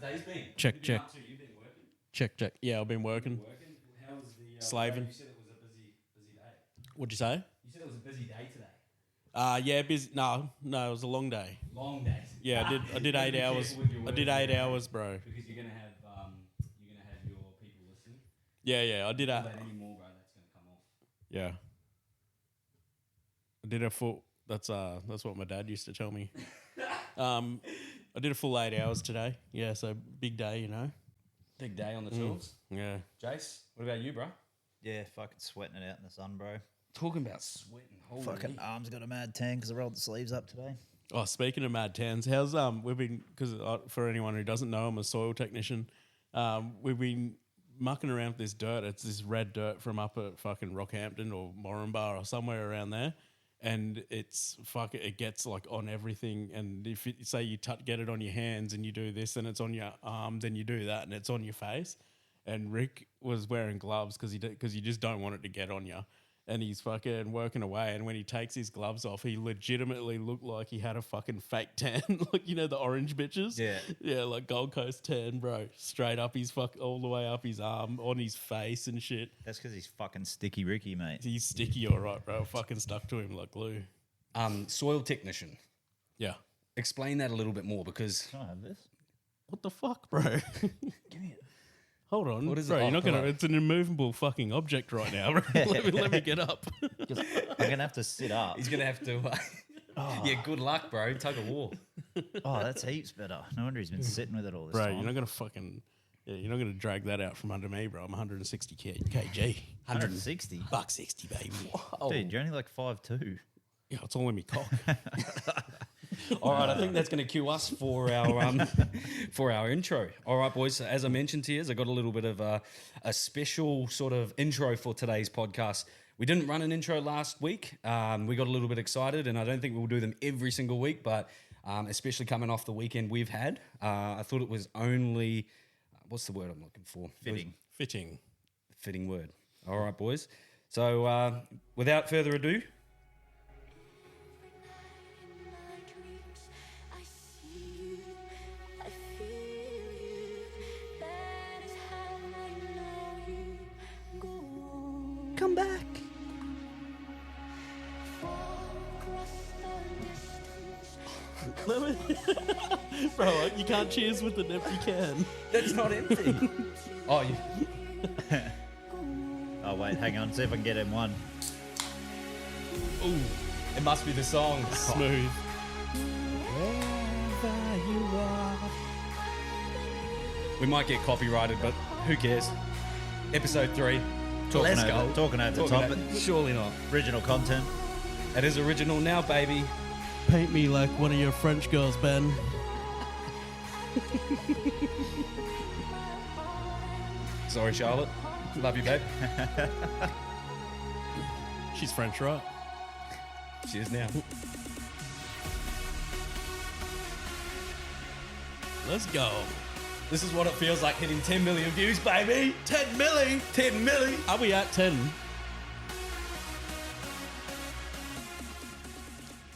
days been? Check, What have you been check. up to? You've been working? Check. Yeah, I've been working. How was the... Slaving. You said it was a busy day. What'd you say? You said it was a busy day today. Yeah, busy. No, it was a long day. Long day. Yeah, I did 8 hours. I did 8 hours, bro. Because you're gonna have your people listening. Yeah, I did Don't a. let any more, bro. That's gonna come off. Yeah. I did a full. That's what my dad used to tell me. I did a full 8 hours today. Yeah, so big day, you know. Big day on the tools. Yeah. Jace, what about you, bro? Yeah, fucking sweating it out in the sun, bro. Talking about sweating. Holy. Fucking arms got a mad tan because I rolled the sleeves up today. Oh, speaking of mad tans, how's we've been because for anyone who doesn't know, I'm a soil technician. We've been mucking around with this dirt. It's this red dirt from up at fucking Rockhampton or Moranbah or somewhere around there, and it gets like on everything. And if say you get it on your hands and you do this, and it's on your arm, then you do that, and it's on your face. And Rick was wearing gloves because you just don't want it to get on you. And he's fucking working away. And when he takes his gloves off, he legitimately looked like he had a fucking fake tan. Like, you know, the orange bitches? Yeah. Yeah, like Gold Coast tan, bro. Straight up all the way up his arm, on his face and shit. That's because he's fucking sticky Ricky, mate. He's sticky, all right, bro. Fucking stuck to him like glue. Soil technician. Yeah. Explain that a little bit more because Can I have this? What the fuck, bro? Give me it. Hold on. What is bro, it? you're Oh, not going to... hello. It's an immovable fucking object right now. let me get up. I'm going to have to sit up. he's gonna have to. Yeah, good luck, bro. Tug of war. Oh, that's heaps better. No wonder he's been sitting with it all this Bro, time. you're not going to fucking... Yeah, you're not going to drag that out from under me, bro. I'm 160 kg. 160? $160, baby. Dude, you're only like 5'2". Yeah, it's all in me cock. All right, I think that's going to cue us for our intro. All right, boys. So as I mentioned to you, I got a little bit of a special sort of intro for today's podcast. We didn't run an intro last week. We got a little bit excited, and I don't think we'll do them every single week, but especially coming off the weekend we've had, I thought it was only what's the word I'm looking for? Fitting word. All right, boys. So without further ado. Come back. Bro, you can't cheers with an empty can. That's not empty. Oh, you... Oh, wait, hang on. See if I can get him one. Ooh, it must be the song. Smooth. We might get copyrighted, but who cares? Episode 3. Let's go. Talking over the top. Surely not. Original content. It is original now, baby. Paint me like one of your French girls, Ben. Sorry, Charlotte. Love you, babe. She's French, right? She is now. Let's go. This is what it feels like hitting 10 million views, baby. 10 milli. 10 milli. Are we at 10?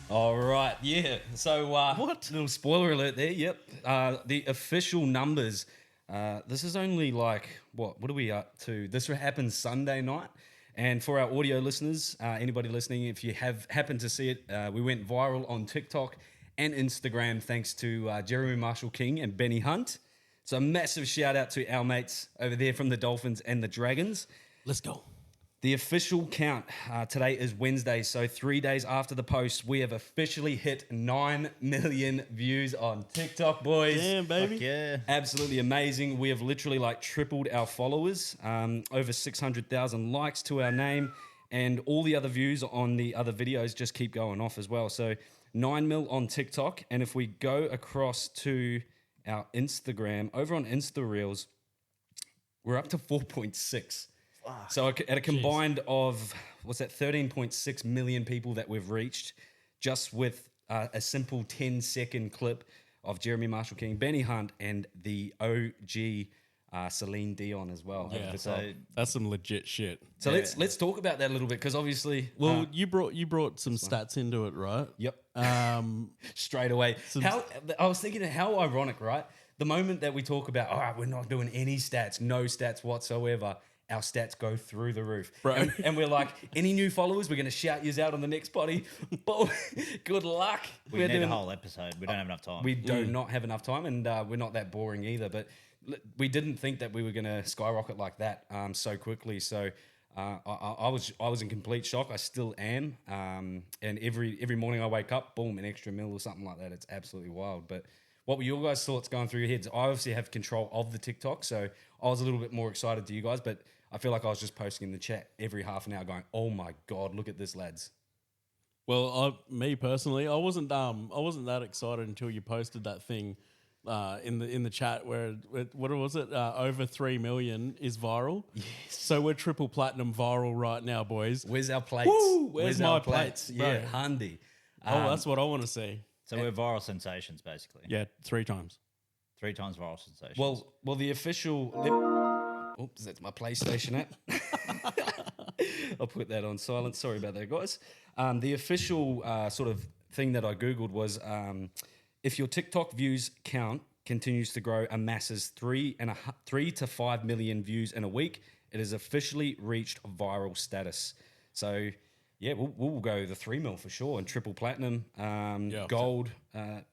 All right, yeah. So, What? Little spoiler alert there. Yep. The official numbers. This is only like what are we up to? This happened Sunday night, and for our audio listeners, anybody listening, if you have happened to see it, we went viral on TikTok and Instagram thanks to Jeremy Marshall King and Benny Hunt. So, a massive shout out to our mates over there from the Dolphins and the Dragons. Let's go. The official count today is Wednesday, so 3 days after the post, we have officially hit 9 million views on TikTok, boys. Damn, baby. Fuck yeah. Absolutely amazing. We have literally like tripled our followers, over 600,000 likes to our name, and all the other views on the other videos just keep going off as well. So 9 mil on TikTok, and if we go across to our Instagram, over on Insta Reels, we're up to 4.6. So at a combined of, 13.6 million people that we've reached just with a simple 10-second clip of Jeremy Marshall King, Benny Hunt, and the OG Celine Dion as well. Yeah, So that's some legit shit. let's talk about that a little bit because obviously... Well, you brought some stats into it, right? Yep. Um, Straight away. I was thinking how ironic, right? the moment that we talk about, all right, we're not doing any stats, no stats whatsoever, our stats go through the roof. Bro. And we're like, any new followers, we're going to shout yous out on the next potty. But good luck. We need a whole episode. We don't have enough time. We do not have enough time, and we're not that boring either. But we didn't think that we were going to skyrocket like that so quickly. So I was in complete shock. I still am. And every morning I wake up, boom, an extra mil or something like that. It's absolutely wild. But what were your guys' thoughts going through your heads? I obviously have control of the TikTok, so I was a little bit more excited to you guys, but I feel like I was just posting in the chat every half an hour going, oh my God, look at this, lads. Well, me personally, I wasn't that excited until you posted that thing in the chat where what was it? Over 3 million is viral. Yes. So we're triple platinum viral right now, boys. Where's our plates? Woo! Where's our my plates, bro? Yeah, handy. That's what I want to see. So we're viral sensations, basically. Yeah, 3 times. 3 times viral sensations. Well, the official. Oops, that's my PlayStation app. I'll put that on silent. Sorry about that, guys. The official sort of thing that I Googled was if your TikTok views count continues to grow, amasses 3 to 5 million views in a week, it has officially reached viral status. So, yeah, we'll go the 3 mil for sure and triple platinum, gold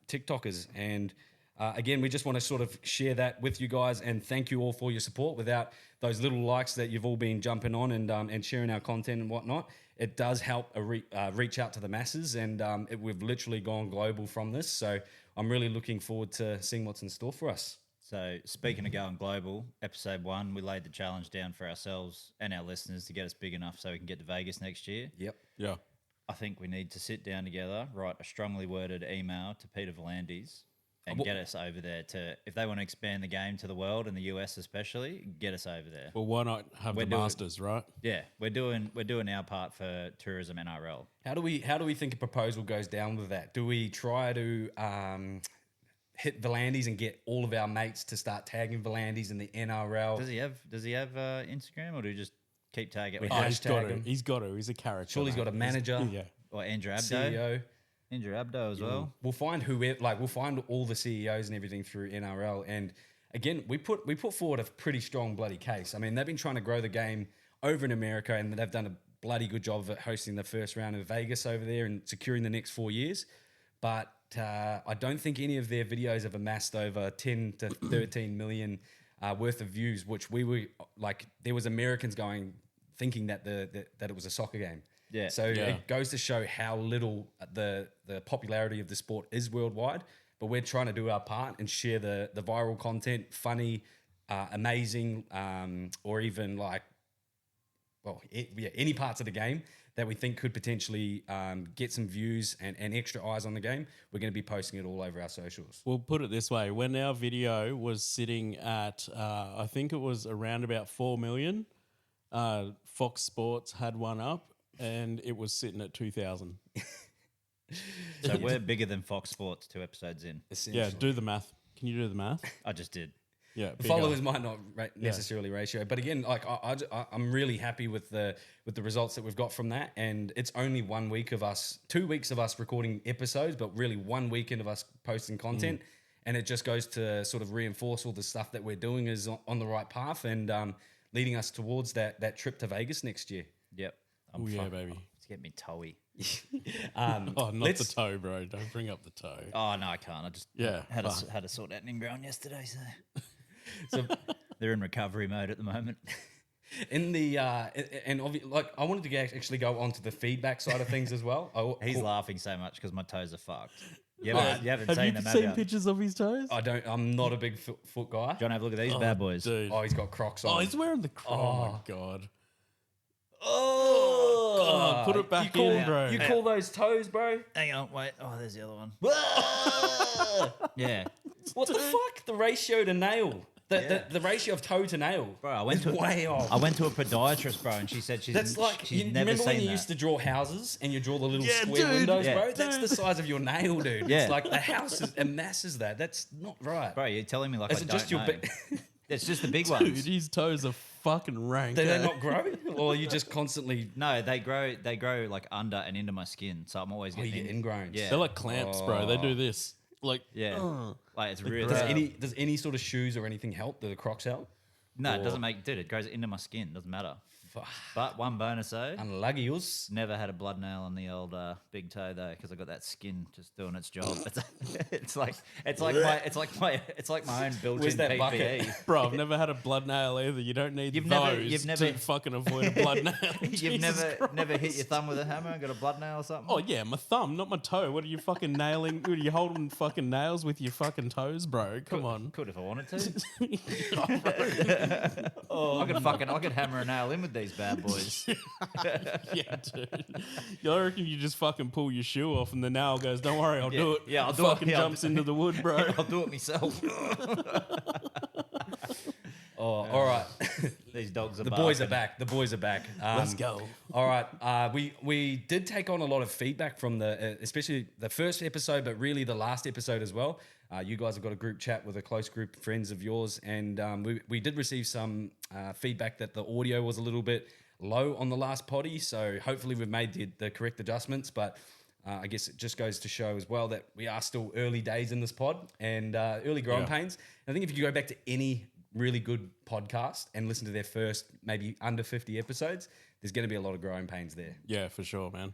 TikTokers. And again, we just want to sort of share that with you guys and thank you all for your support. Without those little likes that you've all been jumping on and sharing our content and whatnot, it does help reach out to the masses. And we've literally gone global from this. So I'm really looking forward to seeing what's in store for us. So speaking of going global, episode 1, we laid the challenge down for ourselves and our listeners to get us big enough so we can get to Vegas next year. Yep. Yeah. I think we need to sit down together, write a strongly worded email to Peter V'landys and get us over there to, if they want to expand the game to the world and the US especially, get us over there. Well, why not have the Masters, right? Yeah, we're doing our part for tourism NRL. How do we think a proposal goes down with that? Do we try to hit V'landys and get all of our mates to start tagging V'landys in the NRL? Does he have Instagram, or do you just keep tagging it? He's got to. He's a character. Surely he's got a manager. Yeah. Or Andrew Abdo. CEO. Andrew Abdo as well. We'll find we'll find all the CEOs and everything through NRL. And again, we put forward a pretty strong bloody case. I mean, they've been trying to grow the game over in America, and they've done a bloody good job of it, hosting the first round of Vegas over there and securing the next 4 years. But I don't think any of their videos have amassed over 10 to 13 million worth of views, which we were like, there was Americans thinking that that it was a soccer game. Yeah. So it goes to show how little the popularity of the sport is worldwide. But we're trying to do our part and share the viral content, funny, amazing, or even any parts of the game that we think could potentially get some views and extra eyes on the game. We're going to be posting it all over our socials. We'll put it this way. When our video was sitting at, I think it was around about 4 million, Fox Sports had one up and it was sitting at 2,000. So we're bigger than Fox Sports 2 episodes in. Yeah, do the math. Can you do the math? I just did. Yeah, the followers might not necessarily ratio, but again, like I'm really happy with the results that we've got from that, and it's only 1 week of us, 2 weeks of us recording episodes, but really 1 weekend of us posting content, and it just goes to sort of reinforce all the stuff that we're doing is on the right path and leading us towards that trip to Vegas next year. Yep. Oh yeah, baby. It's getting me toey. Not the toe, bro. Don't bring up the toe. Oh no, I can't. I just had to sort out an ingrown yesterday, so they're in recovery mode at the moment. In the I wanted to actually go on to the feedback side of things as well. He's laughing so much because my toes are fucked. You haven't seen them, have you seen pictures of his toes? I'm not a big foot guy. Do you want to have a look at these bad boys? Dude. Oh, he's got Crocs on. Oh, he's wearing the Crocs. Oh my god. Oh, God, put it back in, bro. You call those toes, bro? Hang on, wait. Oh, there's the other one. Yeah. What the fuck? The ratio to nail. The ratio of toe to nail. Bro, I went to way off. I went to a podiatrist, bro, and she said she's That's like, she's you never remember seen when you that. used to draw houses and you draw the little square dude. windows, Yeah. bro? That's the size of your nail, dude. Yeah. It's like the house amasses that. That's not right. Bro, you're telling me like Is I it don't just your know. big... It's just the big Dude, ones. his toes are fucking rank. Do they not grow? Or you just constantly... No, they grow like under and into my skin, so I'm always Oh, getting you get ingrowns. Yeah. They're like clamps, bro. They do this. Like, Yeah, like it's really. Does any sort of shoes or anything help? Do the Crocs help? No, it doesn't make. Dude, it goes into my skin. Doesn't matter. But one bonus though, Unlucky us. never had a blood nail on the old big toe though, because I got that skin just doing its job. It's like my own built-in Where's that PPE. bucket? bro, I've never had a blood nail either. You don't need You've those never- to fucking avoid a blood nail. You've Jesus never hit Christ. your thumb with a hammer and got a blood nail or something? Oh yeah, my thumb, not my toe. What are you fucking nailing? What are you holding fucking nails with your fucking toes, bro? Come on. Could if I wanted to. I could hammer a nail in with these bad boys. Yeah, dude. I reckon you just fucking pull your shoe off and the nail goes, "Don't worry, I'll do it." Yeah, I'll It do it. fucking Yeah, I'll jumps into the wood, bro. I'll do it myself. Oh, all right. These dogs are The boys are barking. back. The boys are back. Let's go. All right. We did take on a lot of feedback from especially the first episode, but really the last episode as well. You guys have got a group chat with a close group of friends of yours, and we did receive some feedback that the audio was a little bit low on the last potty. So hopefully we've made the correct adjustments, but I guess it just goes to show as well that we are still early days in this pod and early growing Yeah. pains. And I think if you go back to any really good podcast and listen to their first maybe under 50 episodes, there's going to be a lot of growing pains there. Yeah, for sure, man.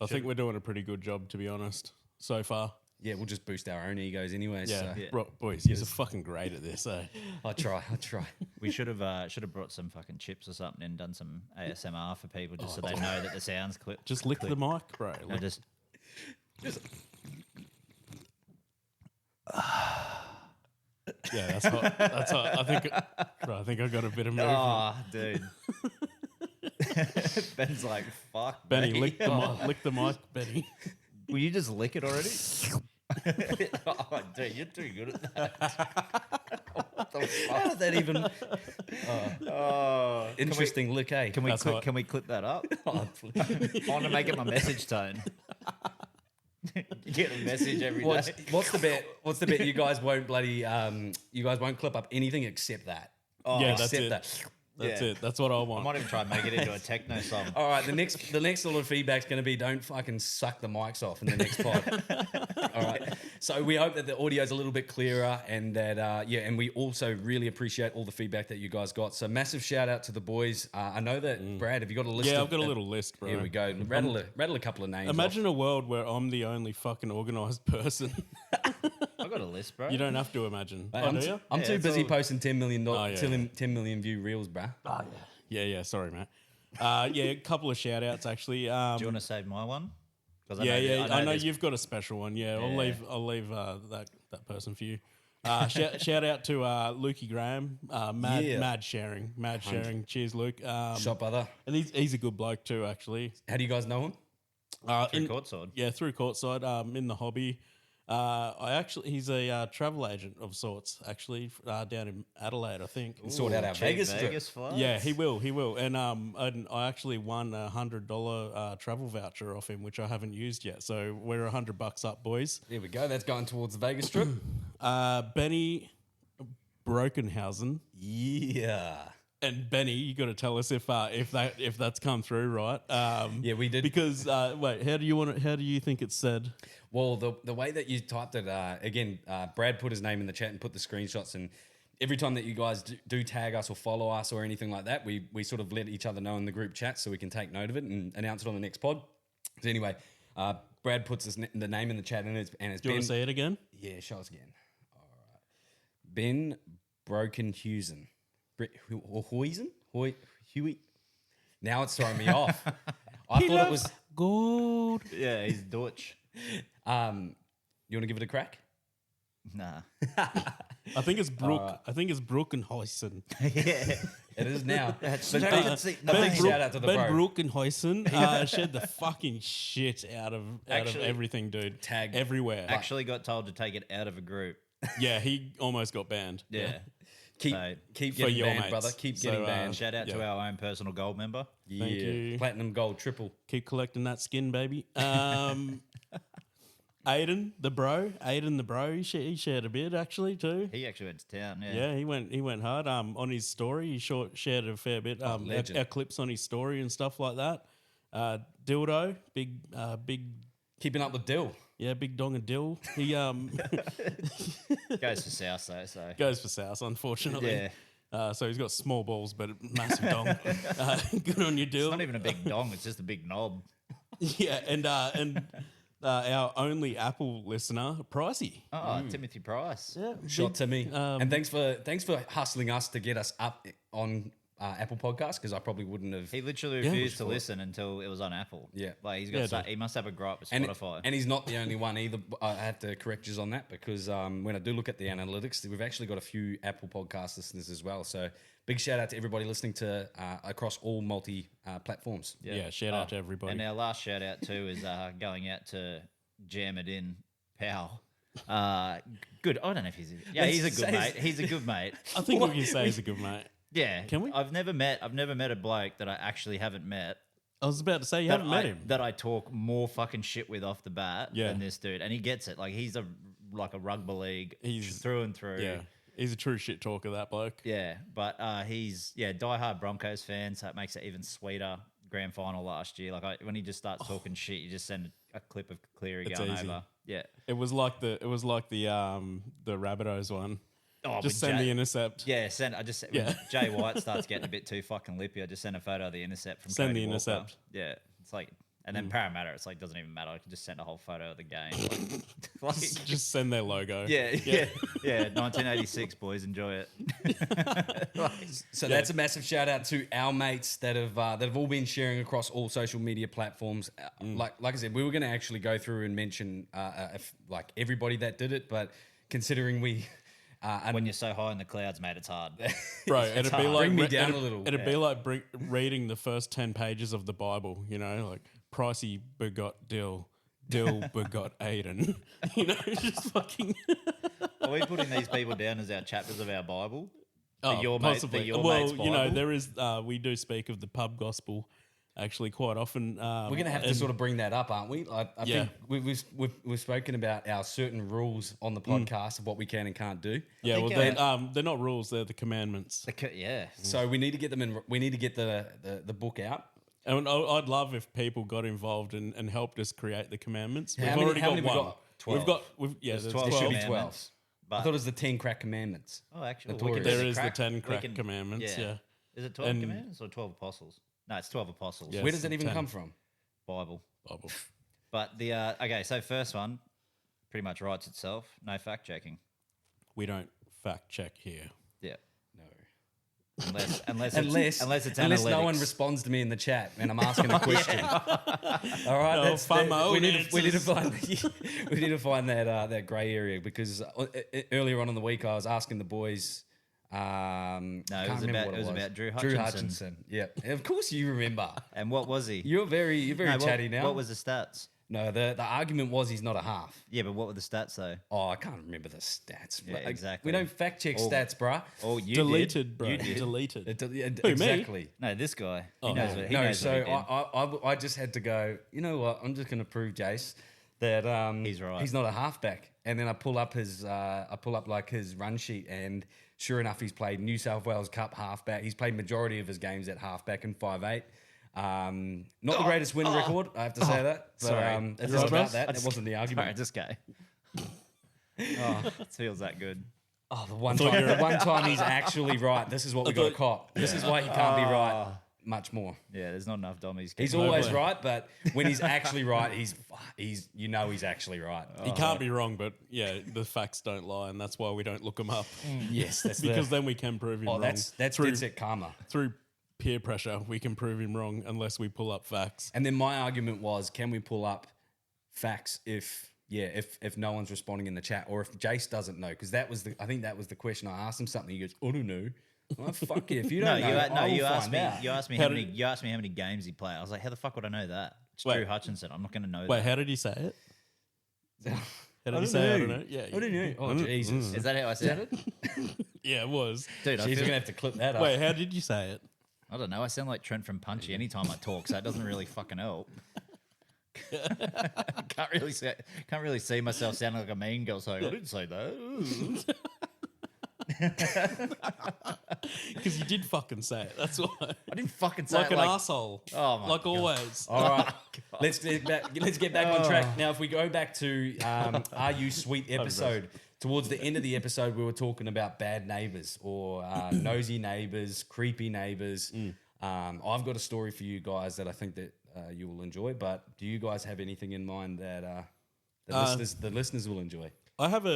I think we're doing a pretty good job, to be honest, so far. Yeah, we'll just boost our own egos anyway. Yeah, So. boys, you're fucking great at this, eh? I'll try. We should have brought some fucking chips or something and done some ASMR for people just so they know that the sounds clip. Just lick the mic, bro. No, just Yeah, that's hot. That's hot. I think I got a bit of movement. oh, dude. Ben's like, fuck, Benny, me. lick the mic, Benny. Will you just lick it already? Oh, dude, you're too good at that. What the fuck? How did that even? Oh, Interesting lick, eh? Can we That's clip, hot. can we clip that up? Oh, I want to make it my message tone. You get a message every day. what's the bet? What's the bet? You guys won't you guys won't clip up anything except that. Oh, Yeah, that's except it. that. That's Yeah. it. That's what I I want. might even try and make it into a techno song. All right, the next sort of feedback's going to be don't fucking suck the mics off in the next pod. All right. So we hope that the audio's a little bit clearer and that and we also really appreciate all the feedback that you guys got. So massive shout out to the boys. I know that Brad, have you got a list? Yeah, of, I've got a little list, bro. Here we go. Rattle a couple of names. Imagine a world where I'm the only fucking organised person. I got a list, bro. You don't have to imagine. Mate, Oh, do you? I'm Yeah, too it's busy all- posting 10 million, yeah. 10 million view reels, bruh. Yeah. Sorry, mate. Yeah, a couple of shout outs actually. Do you want to save my one? 'Cause Yeah, I know there's- you've got a special one. Yeah, Yeah. I'll leave that person for you. Shout out to Lukey Graham, mad sharing. Cheers, Luke. Shot brother. And he's a good bloke too, actually. How do you guys know him? Through courtside. Yeah, through courtside, in the hobby. He's a travel agent of sorts, actually, down in Adelaide, I think. Sort out our Cheap Vegas trip. Vegas flights. Yeah, he will. And I actually won $100 travel voucher off him, which I haven't used yet. So we're $100 up, boys. There we go. That's going towards the Vegas trip. Benny Brokenhausen. Yeah. And Benny, you got to tell us if that's come through, right? Yeah, we did. Because wait, how do you think it's said? Well, the way that you typed it, Brad put his name in the chat and put the screenshots. And every time that you guys do tag us or follow us or anything like that, we sort of let each other know in the group chat so we can take note of it and announce it on the next pod. So anyway, Brad puts the name in the chat and it's Do you Ben. want to say it again? Yeah, show us again. All right. Ben Brokenhuizen. Huey. Now it's throwing me off. I thought it was. gold. Yeah, he's Dutch. You want to give it a crack? Nah. I think it's Brook. I think it's Brokenhuisen. Yeah. It is now. But Big shout out to the Ben bro. Brokenhuisen shared the fucking shit out of Actually, everything, dude. tagged- everywhere. Actually got told to take it out of a group. Yeah, he almost got banned. Yeah. Keep So, keep For getting your banned, mates. brother. Keep So, getting banned. Shout out to Yeah. our own personal gold member. Yeah. Thank you. Platinum, gold, triple. Keep collecting that skin, baby. Aiden the bro, he shared a bit actually too. He actually went to town. Yeah. Yeah, he went hard. On his story, he shared a fair bit. legend. Our clips on his story and stuff like that. Dildo, big Keeping up with Dill. Yeah, big dong and dill. He Goes for South though, so goes for South, unfortunately. yeah. So he's got small balls, but a massive dong. Good on you, It's Dill. not even a big dong; it's just a big knob. Yeah, and our only Apple listener, Pricey. Oh, Timothy Price. Yeah, Shot to me. And thanks for hustling us to get us up on Apple Podcasts, because I probably wouldn't have. He literally refused to listen until it was on Apple. Yeah. like he's Yeah, got. dude. He must have a gripe with And, Spotify. and he's not the only one either. I have to correct you on that, because when I do look at the analytics, we've actually got a few Apple Podcast listeners as well. So big shout out to everybody listening to across all multi platforms. Yeah, shout out to everybody. And our last shout out too is going out to Jam It In Powell. Good. I don't know if he's. Yeah, he's a good mate. He's a good mate. I think we can say he's a good mate. Yeah. Can we? I've never met a bloke that I actually haven't met. I was about to say you that haven't met him. That I talk more fucking shit with off the bat Yeah. than this dude, and he gets it. Like he's a rugby league. He's- through and through. Yeah, he's a true shit talker, that bloke. Yeah, but he's diehard Broncos fan, so it makes it even sweeter. Grand final last year, when he just starts talking shit, you just send a clip of Cleary It's going easy. over. Yeah. It was like the Rabbitohs one. Oh, Just with send Jay- the intercept. Yeah, when Jay White starts getting a bit too fucking lippy, I just send a photo of the intercept from Send Cody the Walker. intercept. Yeah, it's like, and then Parramatta, it's like doesn't even matter. I can just send a whole photo of the game. Like, Just send their logo. yeah. 1986 boys, enjoy it. So that's a massive shout out to our mates that have all been sharing across all social media platforms. Like I said, we were going to actually go through and mention everybody that did it, but considering we. When you're so high in the clouds, mate, it's hard. Bro, it'd be hard. like Bring me down a little. It'd be like reading the first 10 pages of the Bible. You know, like Pricey begot Dill, Dill begot Aiden. You know, just fucking. Are we putting these people down as our chapters of our Bible? Possibly. Your well, mate's you know, Bible? there is. We do speak of the pub gospel, actually, quite often. We're going to have to and- sort of bring that up, aren't we? I Yeah. think we've spoken about our certain rules on the podcast of what we can and can't do. Yeah, well, think, they're not rules; they're the commandments. Yeah. So we need to get them in. We need to get the book out. And I'd love if people got involved and helped us create the commandments. How We've many- already how got many we one. got? We've 12. got. There's 12 There should be commandments. 12. I thought it was the 10 crack commandments. Oh, actually, Notorious. There is the 10 crack commandments, yeah. Is it 12 And- commandments or 12 apostles? No, it's 12 apostles. Yeah. Where does that even 10. come from? Bible. Bible. But the okay, so first one pretty much writes itself. No fact checking. We don't fact check here. Yeah. No. Unless it's Unless no analytics. one responds to me in the chat and I'm asking a question. All right, No, that's FOMO we need to answers. find that grey area, because earlier on in the week I was asking the boys. No, can't it was remember about what it was about Drew Hutchinson. Drew Hutchinson. Yeah, of course you remember. And what was he? You're very No, chatty now. What was the stats? No, the argument was he's not a half. Yeah, but what were the stats though? Oh, I can't remember the stats. Yeah, Like, exactly. We don't fact check Oh. stats, bruh. Oh, you Deleted, did. bro. You did. Deleted. Exactly. me? No, this guy. Oh, he knows no. what he No, knows so what he did. I just had to go, you know what, I'm just going to prove Jace that He's right. he's not a halfback. And then I pull up his run sheet, and sure enough, he's played New South Wales Cup halfback. He's played majority of his games at halfback and 5'8". Not the greatest win record, I have to say that. But sorry. it's Right, not bros? about that. It wasn't the Sorry, argument. this guy. Oh, it feels that good. Oh, the one time he's actually right. This is what we got to cop. This is why he can't be right much more. Yeah, there's not enough dummies. He's always right, but when he's actually right, he's he's actually right. He can't be wrong, but yeah, the facts don't lie, and that's why we don't look them up. Yes, that's Because then we can prove him wrong. that's through, dead set karma. through peer pressure. We can prove him wrong unless we pull up facts. And then my argument was, can we pull up facts if no one's responding in the chat, or if Jace doesn't know? Because I think that was the question. I asked him something. He goes, I don't know. Well, fuck it. If you don't know, you I'll asked find me. out. You asked me How how did- many. You asked me how many games he played. I was like, how the fuck would I know that? It's Wait. Drew Hutchinson. I'm not going to know Wait, that. how did he say it? How did I he don't say? I know. don't know. Yeah, I don't know. Oh, Jesus. Is that how I said it? yeah, it was. Dude, I, She's feel, going to have to clip that up. Wait, how did you say it? I don't know. I sound like Trent from Punchy anytime I talk, so it doesn't really fucking help. can't really see myself sounding like a mean girl saying, I didn't say that. Because you did fucking say it. That's why. I didn't fucking say Like it an asshole. Oh my like God. always. All right, let's get back on track. Now, if we go back to Are You Sweet episode, towards the end of the episode, we were talking about bad neighbors or nosy neighbors, creepy neighbors. I've got a story for you guys that I think that you will enjoy. But do you guys have anything in mind that the listeners will enjoy? I have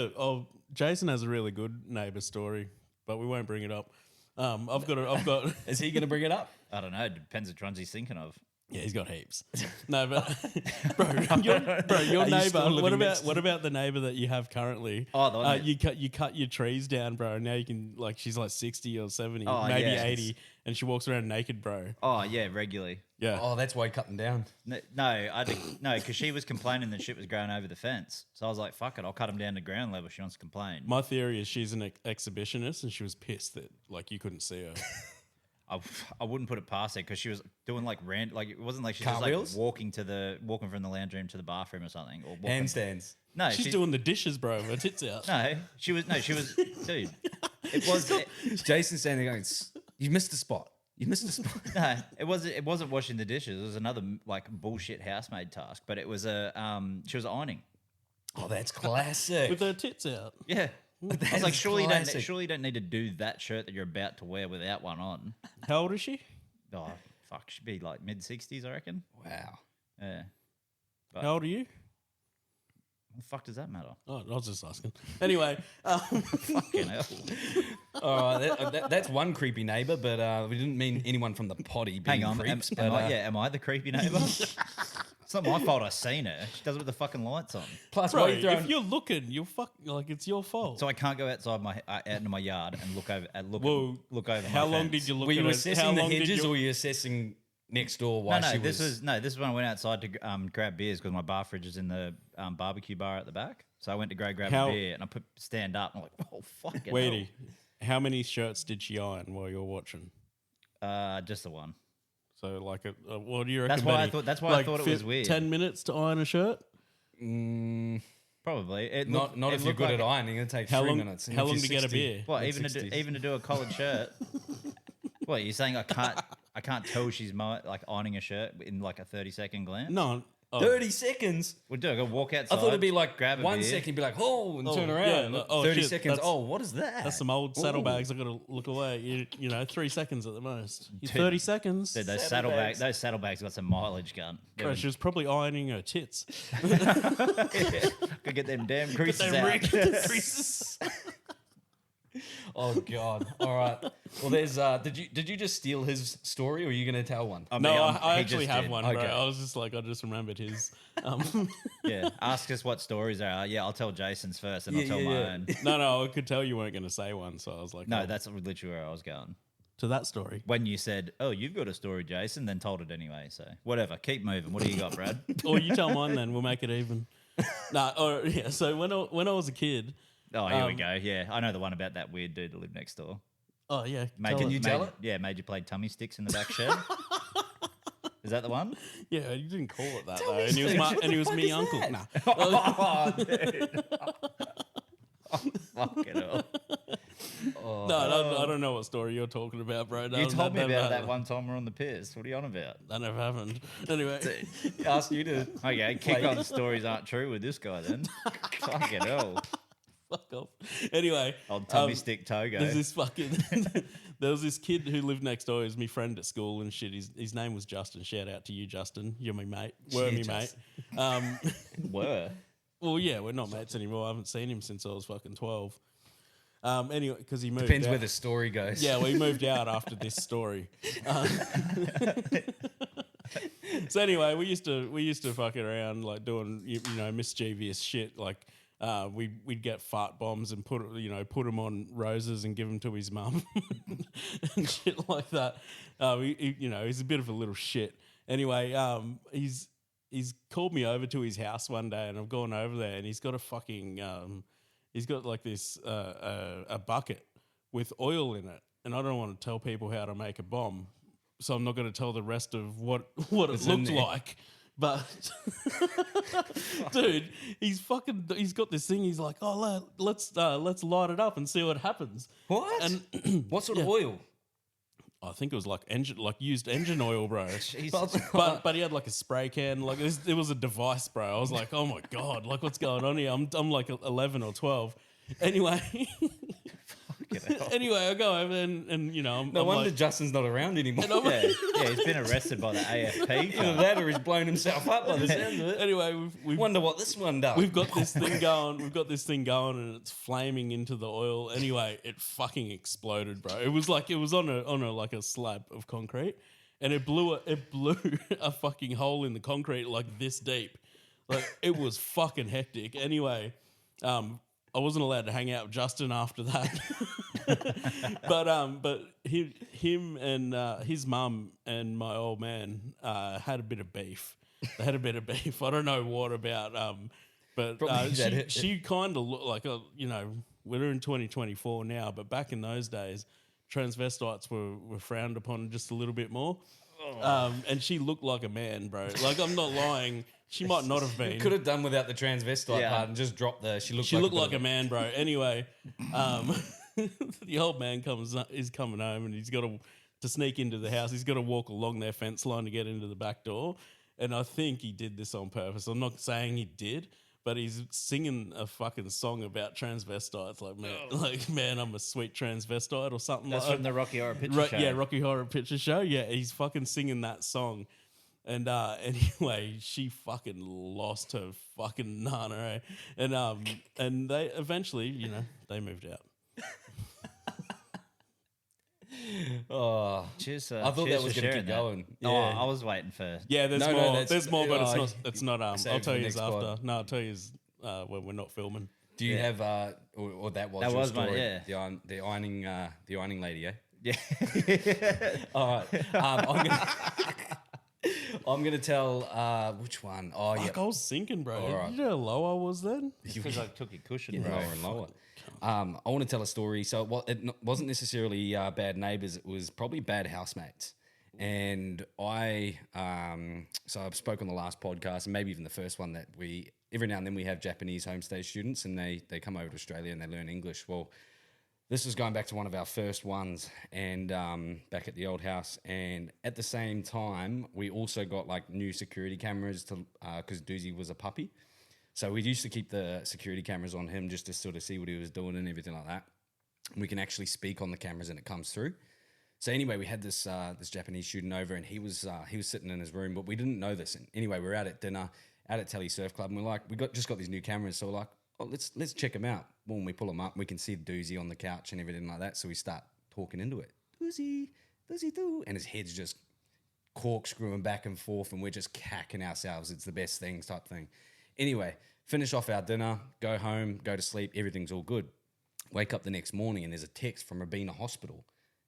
Jason has a really good neighbour story, but we won't bring it up. I've got. Is he going to bring it up? I don't know. It depends which ones he's thinking of. Yeah, he's got heaps. No, but your Are you neighbour. still living next to What about the neighbour that you have currently? Oh, the one that- you cut your trees down, bro. Now you can she's like 60 or 70, Oh, maybe yeah. 80, and she walks around naked, bro. Oh yeah, regularly. Yeah. Oh, that's why he cut them down. No, because she was complaining that shit was growing over the fence. So I was like, "Fuck it, I'll cut him down to ground level." She wants to complain. My theory is she's an exhibitionist, and she was pissed that you couldn't see her. I wouldn't put it past her because she was doing like it wasn't like she's just Cartwheels? like walking from the lounge room to the bathroom or something or walking. Handstands. No, She's doing the dishes, bro. With her tits out. No, she was dude. It was Jason's standing there going, "You missed the spot. You missed the spot." no, it wasn't washing the dishes. It was another like bullshit housemaid task, but it was she was ironing. Oh, that's classic. With her tits out. Yeah. I That was like, is surely classic. you don't need to do that shirt that you're about to wear without one on. How old is she? Oh, fuck. She'd be like mid-60s, I reckon. Wow. Yeah. How old are you? What the fuck does that matter? Oh, I was just asking. Anyway, Fucking hell. All right, that's one creepy neighbour, but we didn't mean anyone from the potty being Hang on. creeps. Am I the creepy neighbour? It's not my fault I seen her. She does it with the fucking lights on. Plus, bro, why are you throwing... if you're looking, you're it's your fault. So I can't go outside out into my yard and look over Whoa, look over how my long fence. did you look Were at you it? How assessing the long did hedges you- or were you assessing next door while she this was when I went outside to grab beers because my bar fridge is in the barbecue bar at the back. So I went to grab How- a beer and I stand up and I'm like, oh fucking Weedy, how many shirts did she iron while you were watching? just the one. So what do you reckon? That's why I Benny? thought- that's why I thought it was weird. 10 minutes to iron a shirt? Probably. Not if you're good at ironing. It takes How 3 long? minutes. And How if long you're to get a 60 beer? What, mid-60s. even to do a collared shirt? What, you're saying I can't tell she's like ironing a shirt in like a 30-second glance? No. Oh, 30 seconds? We'll do it. Go walk outside. I thought it'd be like grab a 1 beer. second, be like, oh, and Oh, turn yeah, around. no, oh, 30 shit, seconds. that's- Oh, what is that? That's some old saddlebags. Ooh. I've got to look away. You know, 3 seconds at the most. Dude. 30 seconds. Dude, those Saddlebags. saddlebags got some mileage, gun. Bro, she was probably ironing her tits. Go get them damn creases Them out. creases. Oh God! All right. Well, there's. Did you just steal his story, or are you going to tell one? I mean, No, I he actually just have did. one, Okay. bro. I was just like, I just remembered his. Yeah, ask us what stories there are. Yeah, I'll tell Jason's first, and I'll Yeah, tell yeah, my yeah. own. No, I could tell you weren't going to say one, so I was like, No, oh, that's literally where I was going. to that story. When you said, "Oh, you've got a story, Jason," then told it anyway. So whatever, keep moving. What do you got, Brad? Or you tell mine, then we'll make it even. Yeah. So when I was a kid, Oh, here we go. Yeah, I know the one about that weird dude that lived next door. oh yeah, Can you tell it? Yeah, made you play tummy sticks in the back shed. Is that the one? Yeah, you didn't call it that Tell though, me and he was straight. and he was What the me fuck uncle. is Nah. Oh, dude. Fucking hell. No, I don't know what story you're talking about, bro. You told me about that one time we're on the piss. What are you on about? That never happened. Anyway, Ask you to. Okay, kick on stories aren't true with this guy then. Fucking hell. fuck off. Anyway, Old tummy stick Togo. there's this fucking. There was this kid who lived next door. He was my friend at school and shit. His name was Justin. Shout out to you, Justin. You're my mate. Were Yeah, me mate. Were. Well, yeah, we're not mates anymore. I haven't seen him since I was fucking 12. Anyway, because he moved. Depends out. where the story goes. Yeah, well, he moved out after this story. So anyway, we used to fuck around like doing you know mischievous shit. Like we'd get fart bombs and put them on roses and give them to his mum and shit like that. He's a bit of a little shit. Anyway, he's called me over to his house one day, and I've gone over there, and he's got a fucking he's got like this a bucket with oil in it, and I don't want to tell people how to make a bomb, so I'm not going to tell the rest of what it It's in looked there. like. But dude, he's got this thing. He's like, oh, let's light it up and see what happens. What? And What sort of oil? I think it was like used engine oil, bro. Jesus. But he had like a spray can. Like it was a device, bro. I was like, oh my god, like what's going on here? I'm like 11 or 12. Anyway, I go over and you know, No I'm wonder like, Justin's not around anymore. Yeah, he's been arrested by the AFP. Either that or he's blown himself up by the sound of it. anyway, we've Wonder what this one does. We've got this thing going. and it's flaming into the oil. Anyway, it fucking exploded, bro. It was on a like a slab of concrete, and it blew a fucking hole in the concrete like this deep. Like it was fucking hectic. Anyway, I wasn't allowed to hang out with Justin after that. but him and his mum and my old man had a bit of beef. They had a bit of beef. I don't know what about. But she kind of looked like you know, we're in 2024 now, but back in those days, transvestites were frowned upon just a little bit more. And she looked like a man, bro. Like I'm not lying. She might not have been. Could have done without the transvestite part and just dropped the. She looked like a man, bro. Anyway, the old man is coming home and he's got to sneak into the house. He's got to walk along their fence line to get into the back door. And I think he did this on purpose. I'm not saying he did, but he's singing a fucking song about transvestites. Like, man, I'm a sweet transvestite or something. That's like from the Rocky Horror Picture Show. Yeah, Rocky Horror Picture Show. Yeah, he's fucking singing that song. And anyway, she fucking lost her fucking nana, eh? And they eventually, you know, they moved out. Oh, Cheers, I thought cheers that was for going to sharing keep that. going. Oh, Yeah. I was waiting for. Yeah, there's No, more. that's- There's more, but oh, it's not. save I'll it tell for you next after. pod. No, I'll tell you when we're not filming. Do you have or that was That your was mine, story? yeah. The ironing lady, eh? Yeah. All right. I'm gonna tell which one. Oh yeah. Fuck, I was sinking, bro. All right. You know how low I was then? Because I took your cushion, Lower bro. and lower. I want to tell a story. So it wasn't necessarily bad neighbors. It was probably bad housemates. And so I've spoken on the last podcast and maybe even the first one that every now and then we have Japanese homestay students and they come over to Australia and they learn English. Well, this was going back to one of our first ones and back at the old house. And at the same time, we also got like new security cameras because Doozy was a puppy. So we used to keep the security cameras on him just to sort of see what he was doing and everything like that. And we can actually speak on the cameras and it comes through. So anyway, we had this Japanese student over and he was sitting in his room, but we didn't know this. And anyway, we're out at dinner, out at Telly Surf Club, and we're like, just got these new cameras, so we're like, oh, let's check them out. When we pull them up, we can see Doozy on the couch and everything like that. So we start talking into it. Doozy, doo, and his head's just corkscrewing back and forth, and we're just cacking ourselves. It's the best thing type thing. Anyway, finish off our dinner, go home, go to sleep. Everything's all good. Wake up the next morning and there's a text from Robina Hospital.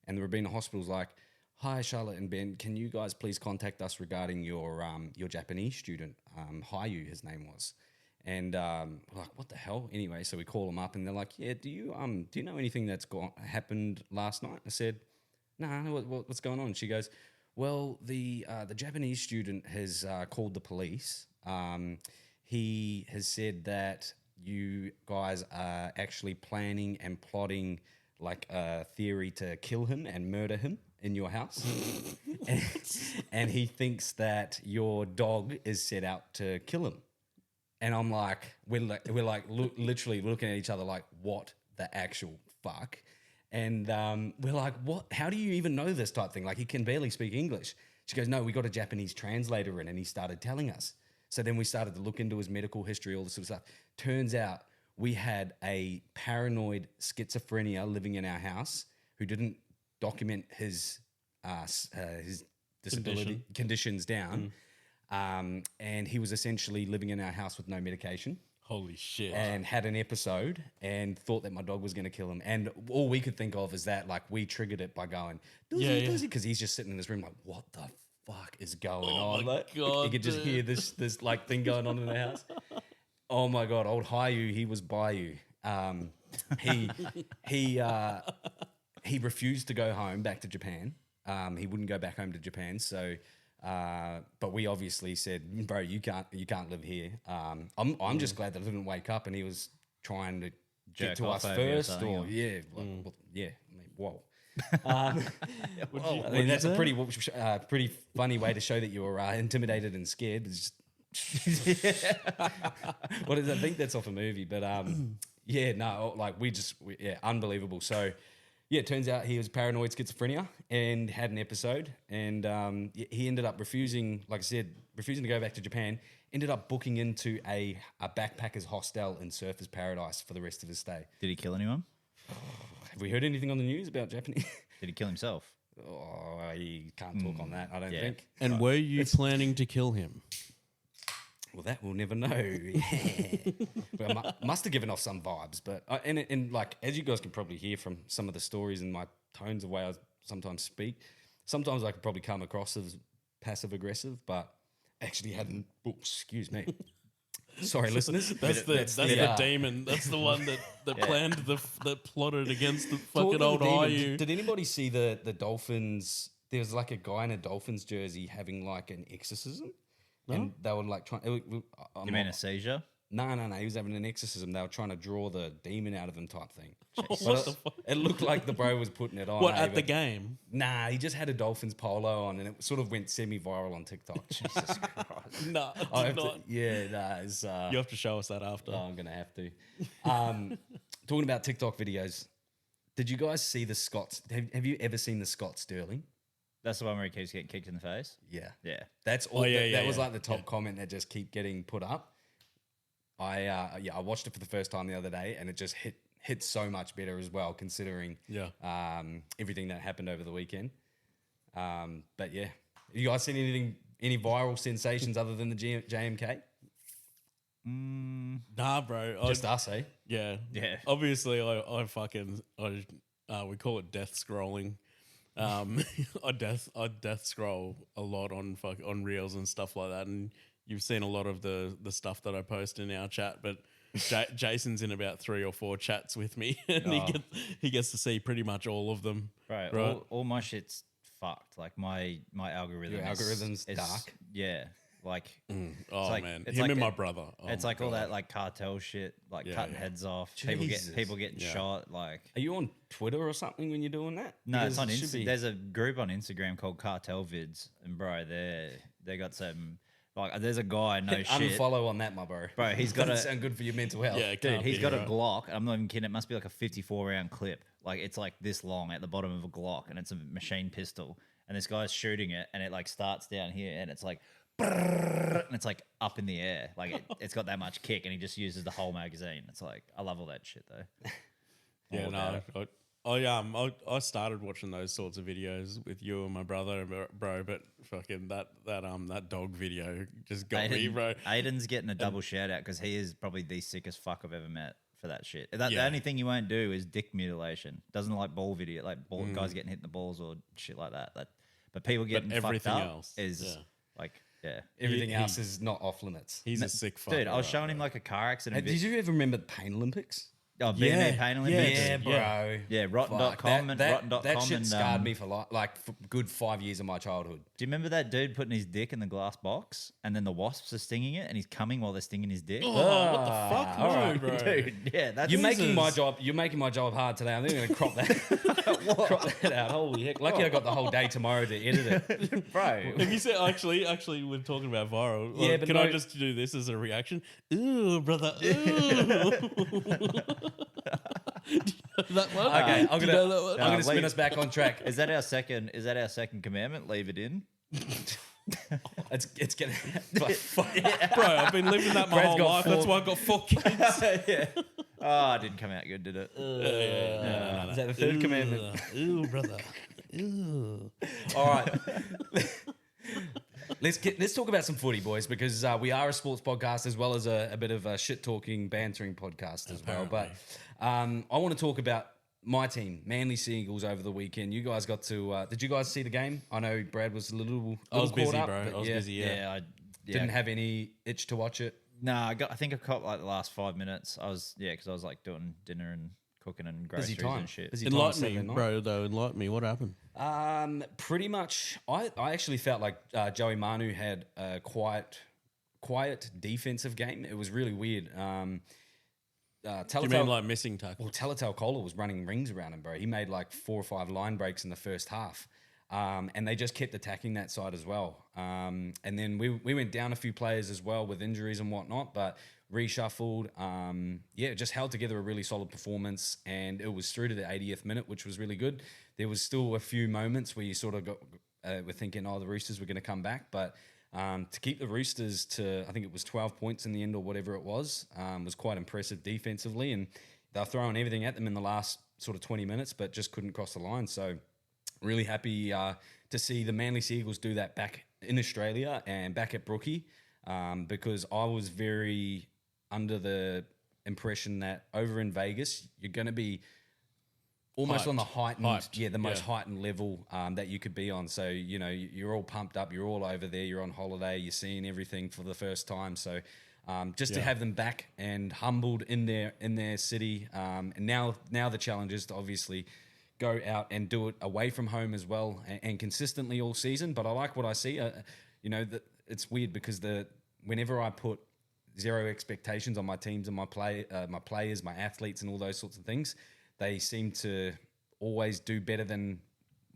And the Robina Hospital's like, hi, Charlotte and Ben, can you guys please contact us regarding your Japanese student, Hayu, his name was. And we're like, what the hell? Anyway, so we call them up and they're like, yeah, do you know anything that's happened last night? I said, nah, what's going on? She goes, well, the Japanese student has called the police. He has said that you guys are actually planning and plotting like a theory to kill him and murder him in your house. and he thinks that your dog is set out to kill him. And I'm like, literally looking at each other like, what the actual fuck? And we're like, what? How do you even know this type thing? Like, he can barely speak English. She goes, no, we got a Japanese translator in and he started telling us. So then we started to look into his medical history, all this sort of stuff. Turns out we had a paranoid schizophrenia living in our house who didn't document his disability conditions down. And he was essentially living in our house with no medication. Holy shit. And had an episode and thought that my dog was going to kill him. And all we could think of is that, like, we triggered it by going, Doozy, because he's just sitting in this room like, what the fuck is going on? My Like, God, you could just hear this like thing going on in the house. Oh my God, old Hayu, he was by you. He refused to go home back to Japan. He wouldn't go back home to Japan. So But we obviously said, bro, you can't live here. I'm just glad that I didn't wake up and he was trying to Jerk get to off us over you or first, something, or or- yeah, well, yeah. I mean, whoa. I What'd mean, you that's a say? pretty funny way to show that you were intimidated and scared. But just what is? I think that's off a movie, but yeah, no, like yeah, unbelievable. So yeah, it turns out he was paranoid schizophrenia and had an episode, and he ended up refusing, like I said, refusing to go back to Japan. Ended up booking into a backpackers hostel in Surfers Paradise for the rest of his stay. Did he kill anyone? Have we heard anything on the news about Japanese? Did he kill himself? Oh, you can't talk on that, I don't Yeah. think. And were you planning to kill him? Well, that we'll never know. Yeah. Well, must have given off some vibes, but and like as you guys can probably hear from some of the stories and my tones of way I sometimes speak, sometimes I could probably come across as passive aggressive, but actually hadn't. Oh, excuse me. Sorry, listeners. That's the demon. That's the one that planned that plotted against the fucking old IU. Did anybody see the Dolphins? There was like a guy in a Dolphins jersey having like an exorcism, and they were like trying. You mean a seizure? No. He was having an exorcism. They were trying to draw the demon out of him, type thing. What the fuck? It looked like the bro was putting it on. What, eh, at the but- game? Nah, he just had a Dolphins polo on, and it sort of went semi-viral on TikTok. Jesus Christ. No, I I have did to, not. yeah, nah, it's, You have to show us that after. oh, I'm gonna have to. Talking about TikTok videos, did you guys see the Scots? Have you ever seen the Scott Sterling? That's the one where he keeps getting kicked in the face. Yeah, Yeah. that's all. yeah, that yeah, was yeah, like the top comment that just keep getting put up. I watched it for the first time the other day, and it just hit so much better as well, considering everything that happened over the weekend. But yeah, you guys seen any viral sensations other than the JMK? Nah, bro. Just us, eh? Yeah. Yeah. Obviously, we call it death scrolling. I death scroll a lot on reels and stuff like that, and you've seen a lot of the stuff that I post in our chat. But Jason's in about 3 or 4 chats with me, and he gets to see pretty much all of them. Right. Right. All my shit's fucked. Like my algorithm. Your algorithm's dark? Yeah. Like Oh like- man, it's him like and the- my brother. Oh it's my like all God. that like cartel shit, like Yeah, cutting yeah. heads off. Jesus. People getting Yeah. shot. Like Are you on Twitter or something when you're doing that? no, Because it's on it should be- There's a group on Instagram called Cartel Vids, and bro, they got some like there's a guy no Hit shit. unfollow on that, my bro. Bro, he's got Doesn't a- sound good for your mental health. Yeah, it Dude, can't he's be, got a right? Glock. I'm not even kidding. It must be like a 54 round clip. Like it's like this long at the bottom of a Glock, and it's a machine pistol. And this guy's shooting it, and it like starts down here, and it's like, and it's like up in the air. Like it's got that much kick, and he just uses the whole magazine. It's like I love all that shit though. Yeah, All no. about I started watching those sorts of videos with you and my brother, bro. But fucking that dog video just got me, bro. Aiden's getting a double shout out because he is probably the sickest fuck I've ever met for that shit. The Yeah. only thing you won't do is dick mutilation. Doesn't like ball video, like guys getting hit in the balls or shit like that. But people getting fucked everything up else, is yeah. like yeah. Everything else is not off limits. He's a sick fucker. Dude, I was right, showing bro. him like a car accident. Did you ever remember the Pain Olympics? Oh, Yeah, BME Pain yeah, Olympics? Yeah, bro. Yeah. Yeah, rotten.com Fuck, and that rotten.com shit and scarred me for good 5 years of my childhood. Do you remember that dude putting his dick in the glass box and then the wasps are stinging it and he's coming while they're stinging his dick? Oh, what the fuck? all No, right, bro. Dude, yeah, that's You're making my Jesus. job. You're making my job hard today. I'm going to crop that. crop that out. Holy heck! Lucky I got the whole day tomorrow to edit it, bro. Have you said actually we're talking about viral? Yeah, Like, but can no- I just do this as a reaction? Ooh, brother. Ooh. Do you know that one? Okay, I'm Do you gonna know that one? I'm gonna spin wait. us back on track. Is that our second commandment? Leave it in. It's getting. Fuck. Bro, I've been living that my Brad's whole got life. 4 That's why I got 4 kids. Yeah. Oh, it didn't come out good, did it? Is that the third commandment? Ooh, brother. Ooh. All right. Let's talk about some footy, boys, because we are a sports podcast as well as a bit of a shit talking, bantering podcast as well. But I want to talk about my team, Manly Seagulls, over the weekend. You guys got to? Did you guys see the game? I know Brad was a little I was caught busy, up, bro. but I was busy, yeah. I Didn't have any itch to watch it. No, I think I caught like the last 5 minutes. I was because I was like doing dinner and cooking and Busy groceries time. and shit. Busy time Enlighten me, Saturday night. bro. Though enlighten me. What happened? Pretty much, I actually felt like Joey Manu had a quiet defensive game. It was really weird. Do you Telltale, mean like missing tackles? well, Telltale Cola was running rings around him, bro. He made like 4 or 5 line breaks in the first half. And they just kept attacking that side as well. And then we went down a few players as well with injuries and whatnot, but reshuffled. Just held together a really solid performance, and it was through to the 80th minute, which was really good. There was still a few moments where you sort of were thinking, oh, the Roosters were going to come back, but to keep the Roosters to, I think it was 12 points in the end or whatever it was quite impressive defensively, and they were throwing everything at them in the last sort of 20 minutes, but just couldn't cross the line. So really happy to see the Manly Sea Eagles do that back in Australia and back at Brookie, because I was very under the impression that over in Vegas, you're going to be almost on the heightened, most heightened level that you could be on. So, you know, you're all pumped up, you're all over there, you're on holiday, you're seeing everything for the first time. So just to have them back and humbled in their city. And now the challenge is to obviously go out and do it away from home as well and consistently all season. But I like what I see. You know, that it's weird because whenever I put zero expectations on my teams and my players, my athletes and all those sorts of things, they seem to always do better than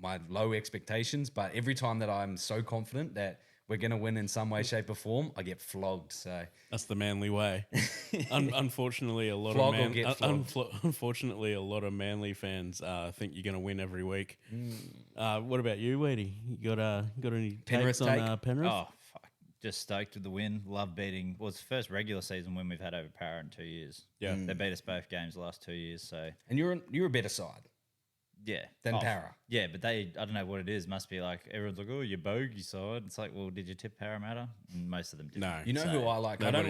my low expectations. But every time that I'm so confident that we're going to win in some way, shape or form, I get flogged. So That's the Manly way. Unfortunately, a lot Flog or of get flogged. unfortunately a lot of Manly fans think you're going to win every week. What about you, Weedy? You got any Penrith takes on take? Penrith? Oh, fuck. Just stoked with the win. Love beating. Well, it's the first regular season win we've had over Para in 2 years. Yeah. They beat us both games the last 2 years. So, and you're a better side yeah. than Oh, Para. Yeah, but I don't know what it is. Must be like, everyone's like, oh, you're bogey side. It's like, well, did you tip Parramatta? And most of them didn't. No. You know who I like? I nobody don't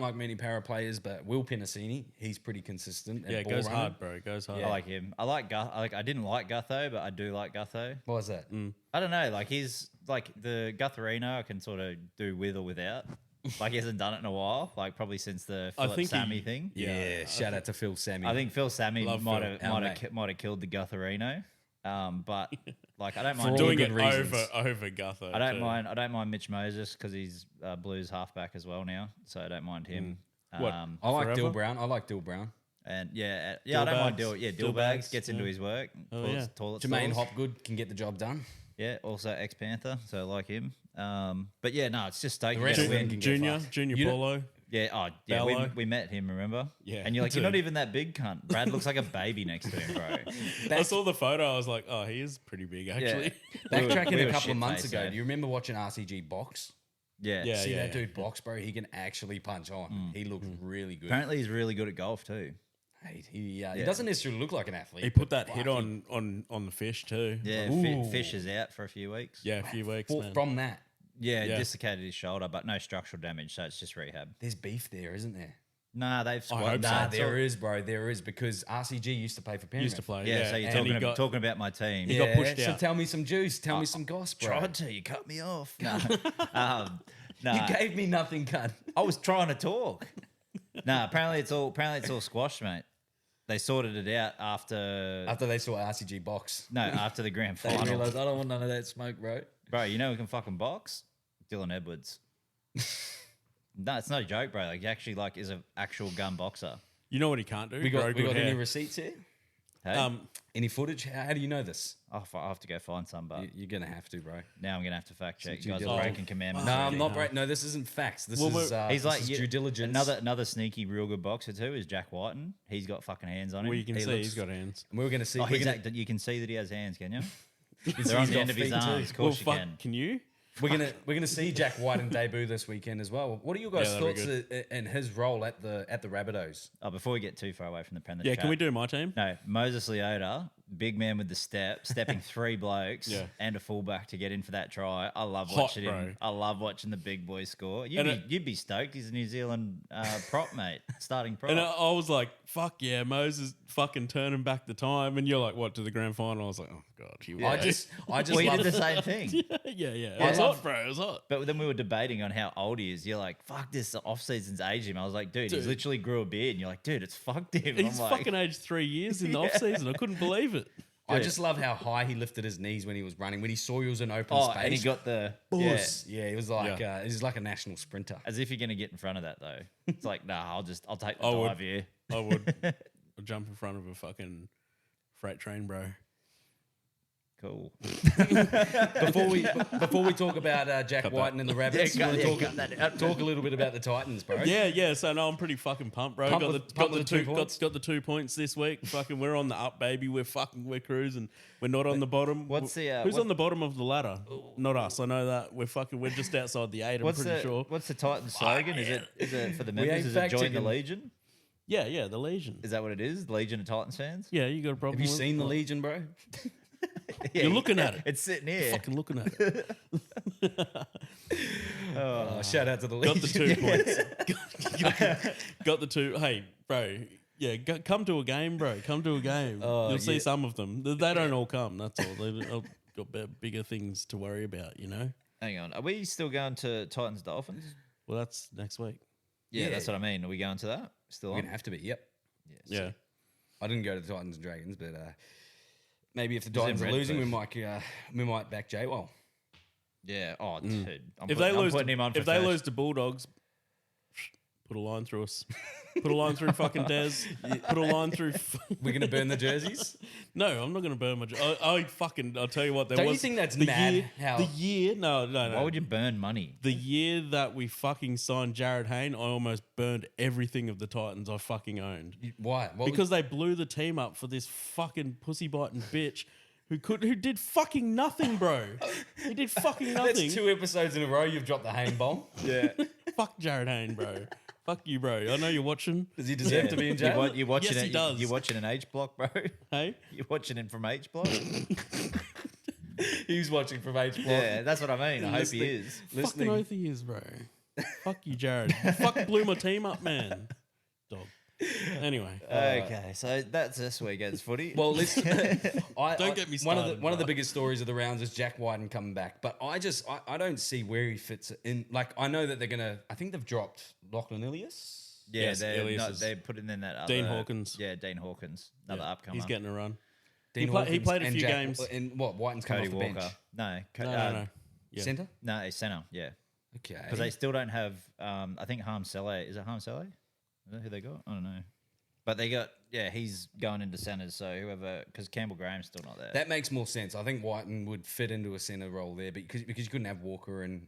like did. many Para players, but Will Penasini, he's pretty consistent. Yeah, at it ball goes running. hard, bro. It goes hard. I like him. I like Guth. I didn't like Gutho, but I do like Gutho. What was that? I don't know. Like, he's like the Gutherino I can sort of do with or without. Like, he hasn't done it in a while. Like, probably since the Philip think Sammy he- thing. Yeah, shout out to Phil Sammy. I think Phil Sammy Love might Phil. have killed the Gutherino. But like, I don't For mind all Doing good it reasons. over Gutho. I don't too. mind. I don't mind Mitch Moses because he's Blues halfback as well now, so I don't mind him. What? I like Forever? Dill Brown. I like Dill Brown. And I don't mind Dill. Yeah, Dill Bags Dillbags, gets into yeah. his work. Oh, yeah. Toilet Jermaine stalls. Hopgood can get the job done. Yeah, also ex Panther, so I like him. But yeah, no, it's just stoked. The rest to of win. them can get Junior fucked. Junior You don't- Paulo. Yeah, we Bello. met him, remember? Yeah, And you're like, you're dude. not even that big, cunt. Brad looks like a baby next to him, bro. I saw the photo. I was like, oh, he is pretty big actually. Backtracking We a were couple of months shit-faced, ago, eh? do you remember watching RCG box? Yeah. Yeah. See that dude box, bro? He can actually punch on. He looks really good. Apparently, he's really good at golf too. Hey, he doesn't necessarily look like an athlete. He put but that hit fuck, on the fish too. Yeah, Ooh. Fish is out for a few weeks. Yeah, a few weeks. he- man. from that, Yeah, Yeah. dislocated his shoulder, but no structural damage, so it's just rehab. there's beef there, isn't there? Nah, they've hope squatted. so. Nah, it's there all- is, bro. There is, because RCG used to play for Penrith. used to play. Yeah, so you're And he got- talking about my team. got pushed so out. tell me some juice. Tell me some goss, bro. Tried to, you cut me off. No, nah, You gave me nothing, cunt. I was trying to talk. Nah, apparently it's all squashed, mate. They sorted it out after After they saw RCG box, after the grand they final. realized I don't want none of that smoke, bro. Bro, you know who can fucking box? Dylan Edwards. No, it's no joke, bro. Like, he actually is an actual gun boxer. You know what he can't do? We Grow got good any hair. receipts here? Hey? Any footage? How do you know this? I'll have to go find some, but You're gonna have to, bro. now I'm gonna have to fact check. due You guys are diligence. breaking commandments. No, I'm already. not breaking. No, this isn't facts. This Well, is He's this like is you- due diligence. Another sneaky, real good boxer too is Jack Whiten. He's got fucking hands on him. Well, you can He see looks- he's got hands. And we were gonna see. Oh, we're, he's gonna, you can see that he has hands, can you? he's They're on the got end of his feet too. arms. Of course well, you fuck, can. you? We're gonna see Jack White and debut this weekend as well. What are your guys' Yeah, that'd be thoughts in his role at the Rabbitohs? Oh, before we get too far away from the pen, Yeah, can we do my team? No, Moses Leota big man with the stepping 3 blokes Yeah. and a fullback to get in for that try. I love Hot, watching bro. him. I love watching the big boy score. And You'd be stoked. He's a New Zealand prop, mate. Starting prop. And I was like, fuck yeah, Moses fucking turning back the time. And you're like, what, to the grand final? I was like, oh, God. I just we love did the same thing. yeah. It I was love- hot, bro. It was hot. But then we were debating on how old he is. You're like, fuck this off season's aged him. I was like, dude, he's literally grew a beard. And you're like, dude, it's fucked him. He's I'm like, fucking aged 3 years in the off season. I couldn't believe it. I just love how high he lifted his knees when he was running. When he saw he was in open oh, space. and he got the Boss. Yeah, he was like Yeah. he was like a national sprinter. As if you're gonna get in front of that though. It's like, nah, I'll take the I would. dive here. I would I'd jump in front of a fucking freight train, bro. Cool. Before we talk about Jack Whiten and the Rabbits, Yeah, you want to cut that out. talk a little bit about the Titans, bro. Yeah. So no, I'm pretty fucking pumped, bro. Pumped got with- the pumped with the 2 points? got the 2 points this week. Fucking, we're on the up, baby. We're cruising. We're not on the bottom. What's the, who's what- on the bottom of the ladder? Not us. I know that. We're just outside the 8. I'm What's pretty the sure. What's the Titan slogan? Is it for the members? ain't Is it join the fact-checking. Legion? Yeah, the Legion. Is that what it is? Legion of Titans fans? Yeah, you got a problem. Have you with seen the it? Legion, bro? You're looking at it. It's sitting here. Fucking looking at it. Shout out to the Got Legion. the 2 points. got the 2. Hey, bro. Yeah, come to a game, bro. Come to a game. You'll see some of them. They don't all come. That's all. They've got bigger things to worry about, you know? Hang on. Are we still going to Titans Dolphins? Well, that's next week. Yeah, Yeah. that's what I mean. Are we going to that? Still We're on? gonna have to be. Yep. Yeah. I didn't go to the Titans and Dragons, but maybe if the in Titans are losing, Redcliffe. we might back Jay. Well, Yeah. Oh, dude. I'm If they I'm lose, putting him on for if they first. lose to Bulldogs, put a line through us. Put a line through fucking Des. Put a line through. we're gonna burn the jerseys. No, I'm not going to burn my. I'll tell you what. There Don't you was think that's the mad Year, how- the year? No. Why would you burn money? The year that we fucking signed Jared Hayne, I almost burned everything of the Titans I fucking owned. Why? What Because they blew the team up for this fucking pussy biting bitch who did fucking nothing, bro. He did fucking nothing. that's 2 episodes in a row you've dropped the Hayne bomb. Yeah. Fuck Jared Hayne, bro. Fuck you, bro. I know you're watching. Does he deserve to be in jail? You're watching Yes, it. he does. You're watching an H block, bro. Hey, You're watching him from H block. He's watching from H block. Yeah, that's what I mean. I hope he Listening. is. fucking Listening. oath he is, bro. Fuck you, Jared. You fucking blew my team up, man. Dog. Anyway, Okay, so that's this weekend's footy. Well, listen. Don't get me One started, of the bro. biggest stories of the rounds is Jack Whiten coming back, but I don't see where he fits in. Like, I know that they're gonna. I think they've dropped Lachlan Ilias. yeah, yes, Elias is- they put in that other Dean Hawkins. Yeah, Dean Hawkins, another upcomer. he's getting a run. Dean He Hawkins played a and few Jack- games. And what? Whiten's coming Cody off the Walker. bench. No, No. Yeah. Centre. no, he's centre. Yeah, Okay. because they still don't have. I think Harm Saleh. Is it Harm Saleh? Is that who they got? I don't know. But they got, he's going into centres, so whoever, because Campbell Graham's still not there. That makes more sense. I think Whiten would fit into a centre role there, because you couldn't have Walker and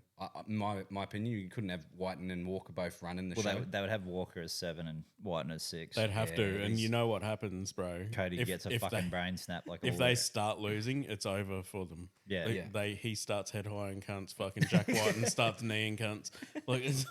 my opinion, you couldn't have Whiten and Walker both running the well, show. they would have Walker as 7 and Whiten as 6. They'd have to, Yeah, and he's- you know what happens, bro. Cody If- gets a if fucking they, brain snap like If all they the- start losing, it's over for them. Yeah. Yeah. He starts head high and cunts. Fucking Jack White and starts kneeing cunts. Like it's,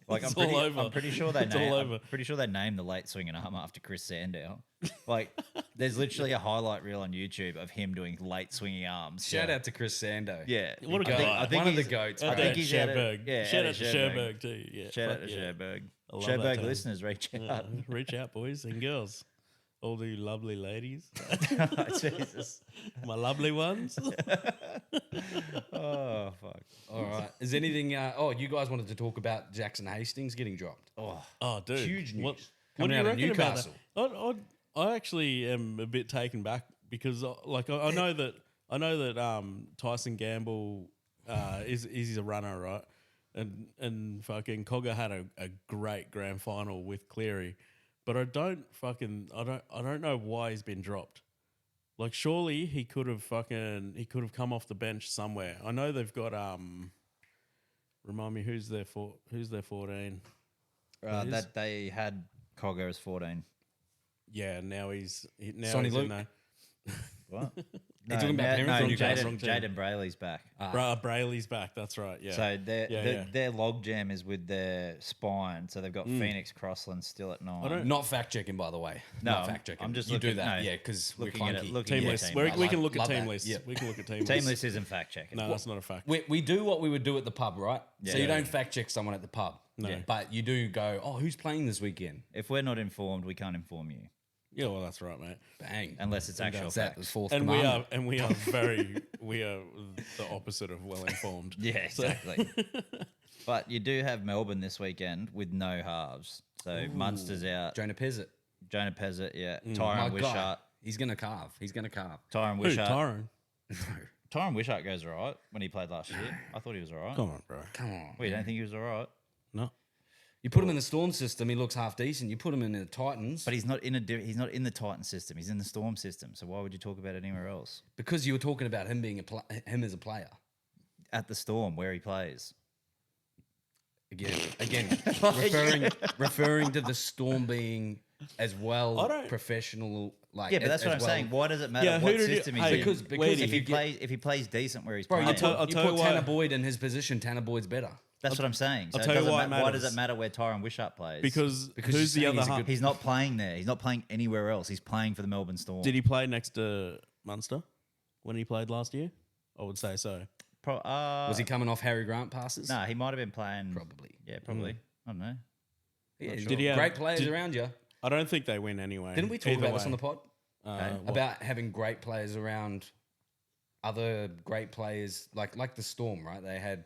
Like it's I'm all over. pretty sure they It's all over. I'm pretty sure they named the late swinging arm after Chris Sandow. Like there's literally a highlight reel on YouTube of him doing late swinging arms. Shout out to Chris Sando. Yeah, What a I think- guy. I think One of the he's- goats. I Shout think out he's to at Sherberg. yeah, Shout at out to Sherberg. Sherberg too. Yeah, Shout out fuck to yeah. Sherberg. I love that Sherberg town. listeners, reach out. Reach out, boys and girls. All you lovely ladies. Jesus. My lovely ones. Oh fuck. All right. Is anything? You guys wanted to talk about Jackson Hastings getting dropped. Oh, dude. Huge news. What Coming do you out of reckon about Newcastle. that? I actually am a bit taken back because, I know that Tyson Gamble is a runner, right? And fucking Cogger had a great grand final with Cleary, but I don't know why he's been dropped. Like, surely he could have come off the bench somewhere. I know they've got remind me who's their 14. It is? That they had Cogger as 14. Yeah, now he's Sonny in Luke. there. What? You're talking about Penrith or Newcastle? Wrong team. Jaden Brayley's back. Brayley's back. That's right. Yeah. So Yeah. their log jam is with their spine. So they've got Phoenix Crossland still at 9. Not fact checking, by the way. No, Not fact checking. I'm just you do looking- that, no, yeah, because we're looking at it, clunky. looking team Yeah, list. team We list. can look at Love team that. lists. Yeah. We can look at team Team lists. list isn't fact checking. No, that's not a fact. We do what we would do at the pub, right? Yeah. So you Yeah. don't fact check someone at the pub. No. Yeah. But you do go, oh, who's playing this weekend? If we're not informed, we can't inform you Yeah, well, that's right, mate. Bang. unless it's actual Is that the facts. fourth And commandment? we are we are the opposite of well informed. Yeah, exactly. But you do have Melbourne this weekend with no halves. So Munster's out. Jonah Pezzett. Jonah Pezzett, yeah. My Tyron guy. Wishart. He's going to carve. He's going to carve. Tyron Who, Wishart. Tyrone? Tyron Wishart goes all right when he played last year. I thought he was all right. Come on, bro. Come on. Well, you don't think he was all right? No. You put him in the Storm system, he looks half decent. You put him in the Titans, But he's not in he's not in the Titan system. He's in the Storm system. So why would you talk about it anywhere else? because you were talking about him being him as a player. At the Storm where he plays. Again, referring to the Storm being as I well don't- professional. Like Yeah, but that's as what I'm well. saying. Why does it matter Yeah, who what did you- system he's hey, in? because Wait, if you he plays decent where he's Bro, playing, you tell- put you Tanner why- Boyd in his position. Tanner Boyd's better that's what I'm saying. So I'll tell you why it why does matters. it matter where Tyron Wishart plays? Because Because who's you're the saying other he's a half? good- he's not playing there. He's not playing anywhere else. He's playing for the Melbourne Storm. Did he play next to Munster when he played last year? I would say so. was he coming off Harry Grant passes? No, he might have been playing. Probably. Yeah, probably. I don't know. Yeah, Did he have- great players did- around you? I don't think they win anyway. Didn't we talk Either about this way. on the pod? What? About having great players around other great players like the Storm, right? They had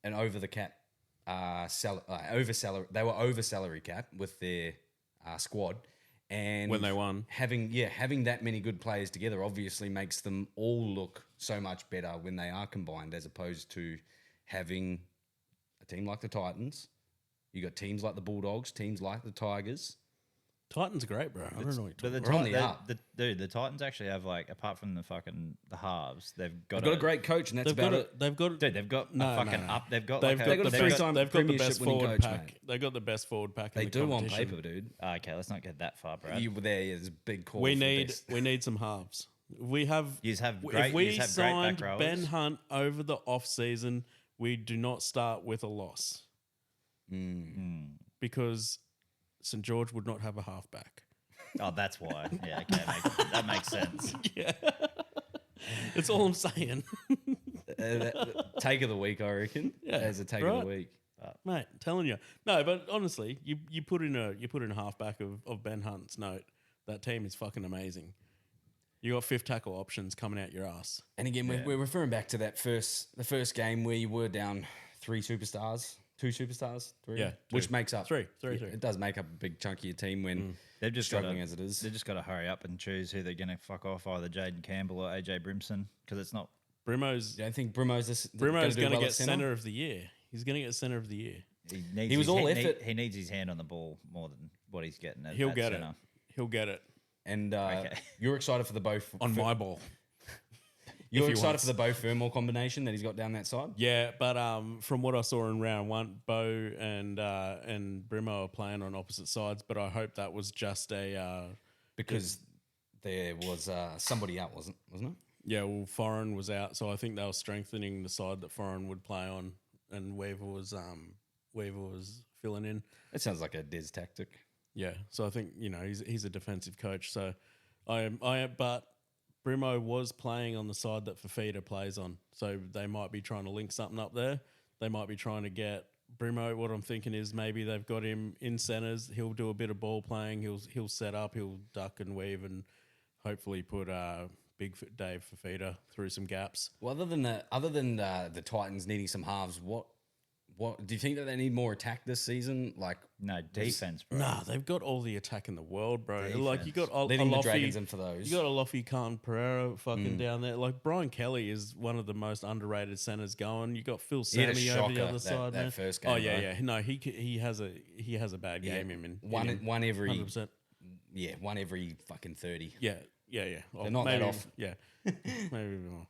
an over the cap over salary. They were over salary cap with their squad, and When they won. having that many good players together obviously makes them all look so much better when they are combined, as opposed to having a team like the Titans. You got teams like the Bulldogs, teams like the Tigers. Titans are great, bro. I don't know what you're But talking the, We're on Ti- the the- up. the Titans actually have like apart from the halves, they've got, They've got a great coach, and that's They've got about it. it. They've got. dude. They've got No, a fucking no. up. They've got They've like got a, the they've best. three-time They've got the premiership best winning forward coach, pack. mate. They've got the best forward pack. They in the do on competition. paper, dude. Okay, let's not get that far, Brad. You were there. There's a big call. We for need best. some halves. We have. Yous have if great- we yous have great signed back rowers. Ben Hunt over the off season, we do not start with a loss because St George would not have a halfback. Oh, that's why. Yeah, okay, that makes sense. That's all I'm saying, Take of the week, I reckon. Yeah, As a take of right. the week. mate. Telling you, no. But honestly, you put in a halfback of Ben Hunt's note. That team is fucking amazing. You got fifth tackle options coming out your ass. And again, we're referring back to the first game where you were down two superstars, three. Yeah, which two. makes up Three. It does make up a big chunk of your team when They've just struggling gotta, as it is. They've just got to hurry up and choose who they're going to fuck off, either Jaden Campbell or AJ Brimson, because it's not. Brimo's You don't think Brimo's going to well get at centre of the year. He's going to get centre of the year. He needs. He was his all he- effort. He needs his hand on the ball more than what he's getting. He'll at get centre. it. He'll get it And Okay. you're excited for the Bo on my ball. You're he excited wants. for the Bo Fermor combination that he's got down that side. Yeah, but from what I saw in round one, Bo and Brimo are playing on opposite sides. But I hope that was just a Because there was somebody out, wasn't it? yeah. Well, Foreign was out, so I think they were strengthening the side that Foreign would play on, and Weaver was filling in. It sounds like a Diz tactic. Yeah, so I think he's a defensive coach. So but Brimo was playing on the side that Fafita plays on, so they might be trying to link something up there. They might be trying to get Brimo. What I'm thinking is maybe they've got him in centres. He'll do a bit of ball playing. He'll set up. He'll duck and weave, and hopefully put Big Dave Fafita through some gaps. Well, other than the Titans needing some halves, what do you think that they need more attack this season? Like No defense, bro. Nah, they've got all the attack in the world, bro. Like you got leading the Alofi- Dragons in for those. You got Alofi Khan Pereira fucking down there. Like Brian Kelly is one of the most underrated centers going. You got Phil He had a Sammy over shocker the other that- side, that man. first game, Oh yeah, bro. yeah. No, he has a bad game. Him in one every 100%. one every fucking 30. Yeah. Oh, They're not that maybe, off. Yeah, maybe more.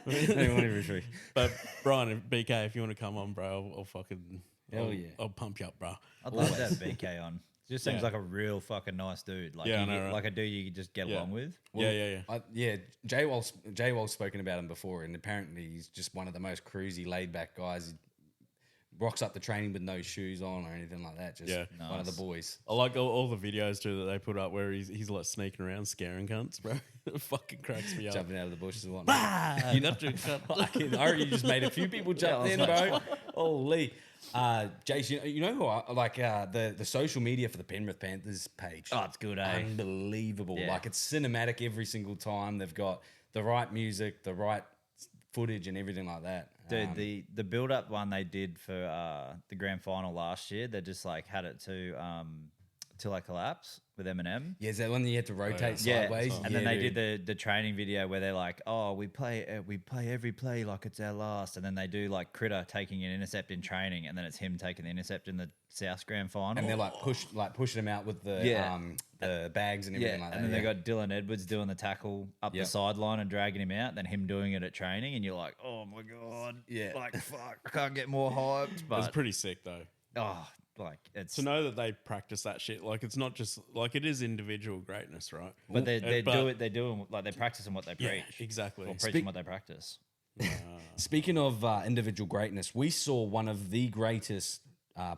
Maybe one every 3. But Brian and BK, if you want to come on, bro, I'll fucking Hell yeah. I'll pump you up, bro. I'd love to have BK on. Just seems Yeah. like a real fucking nice dude. Like, Yeah, I know, right? like a dude you could just get along with. Yeah. J-Wall's spoken about him before, and apparently he's just one of the most cruisy, laid-back guys. He rocks up the training with no shoes on or anything like that. Just Yeah. one of the boys. I like all the videos too that they put up where he's like sneaking around scaring cunts, bro. It fucking cracks me up. Jumping out of the bushes and whatnot. Ah, you got to cut. Fucking, I already just made a few people jump in, bro. Holy. Jace, you know who I like the social media for the Penrith Panthers page. Oh, it's good, eh? Unbelievable. Yeah. Like, it's cinematic every single time. They've got the right music, the right footage and everything like that. Dude, the build up one they did for the grand final last year, they just like had it to Till I Collapse with Eminem. Yeah, is that one that you had to rotate Yeah, sideways? and then they did the training video where they're like, "Oh, we play every play like it's our last," and then they do like Critter taking an intercept in training, and then it's him taking the intercept in the South grand final. And they're pushing them out with the Yeah. the bags and everything like that. and then they got Dylan Edwards doing the tackle up Yep. the sideline and dragging him out, then him doing it at training, and you're like, "Oh my god, Yeah. like fuck, I can't get more hyped." It's But pretty sick though. like it's To know that they practice that shit, like it's not just like it is individual greatness, right? but they but- do it. They're doing like they're practicing what they Yeah, preach, exactly. or preaching what they practice. Speaking of individual greatness, we saw one of the greatest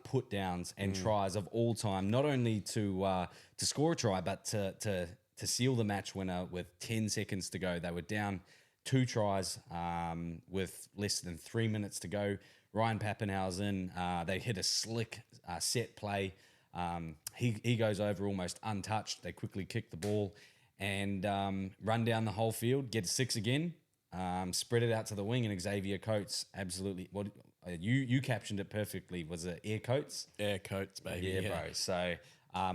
put downs and tries of all time. Not only to score a try, but to seal the match winner with 10 seconds to go. They were down 2 tries with less than 3 minutes to go. Ryan Pappenhausen, they hit a slick set play. He goes over almost untouched. They quickly kick the ball and run down the whole field, get 6 again, spread it out to the wing, and Xavier Coates absolutely. What you captioned it perfectly. Was it Air Coates? Air coats, baby. Yeah, bro. So,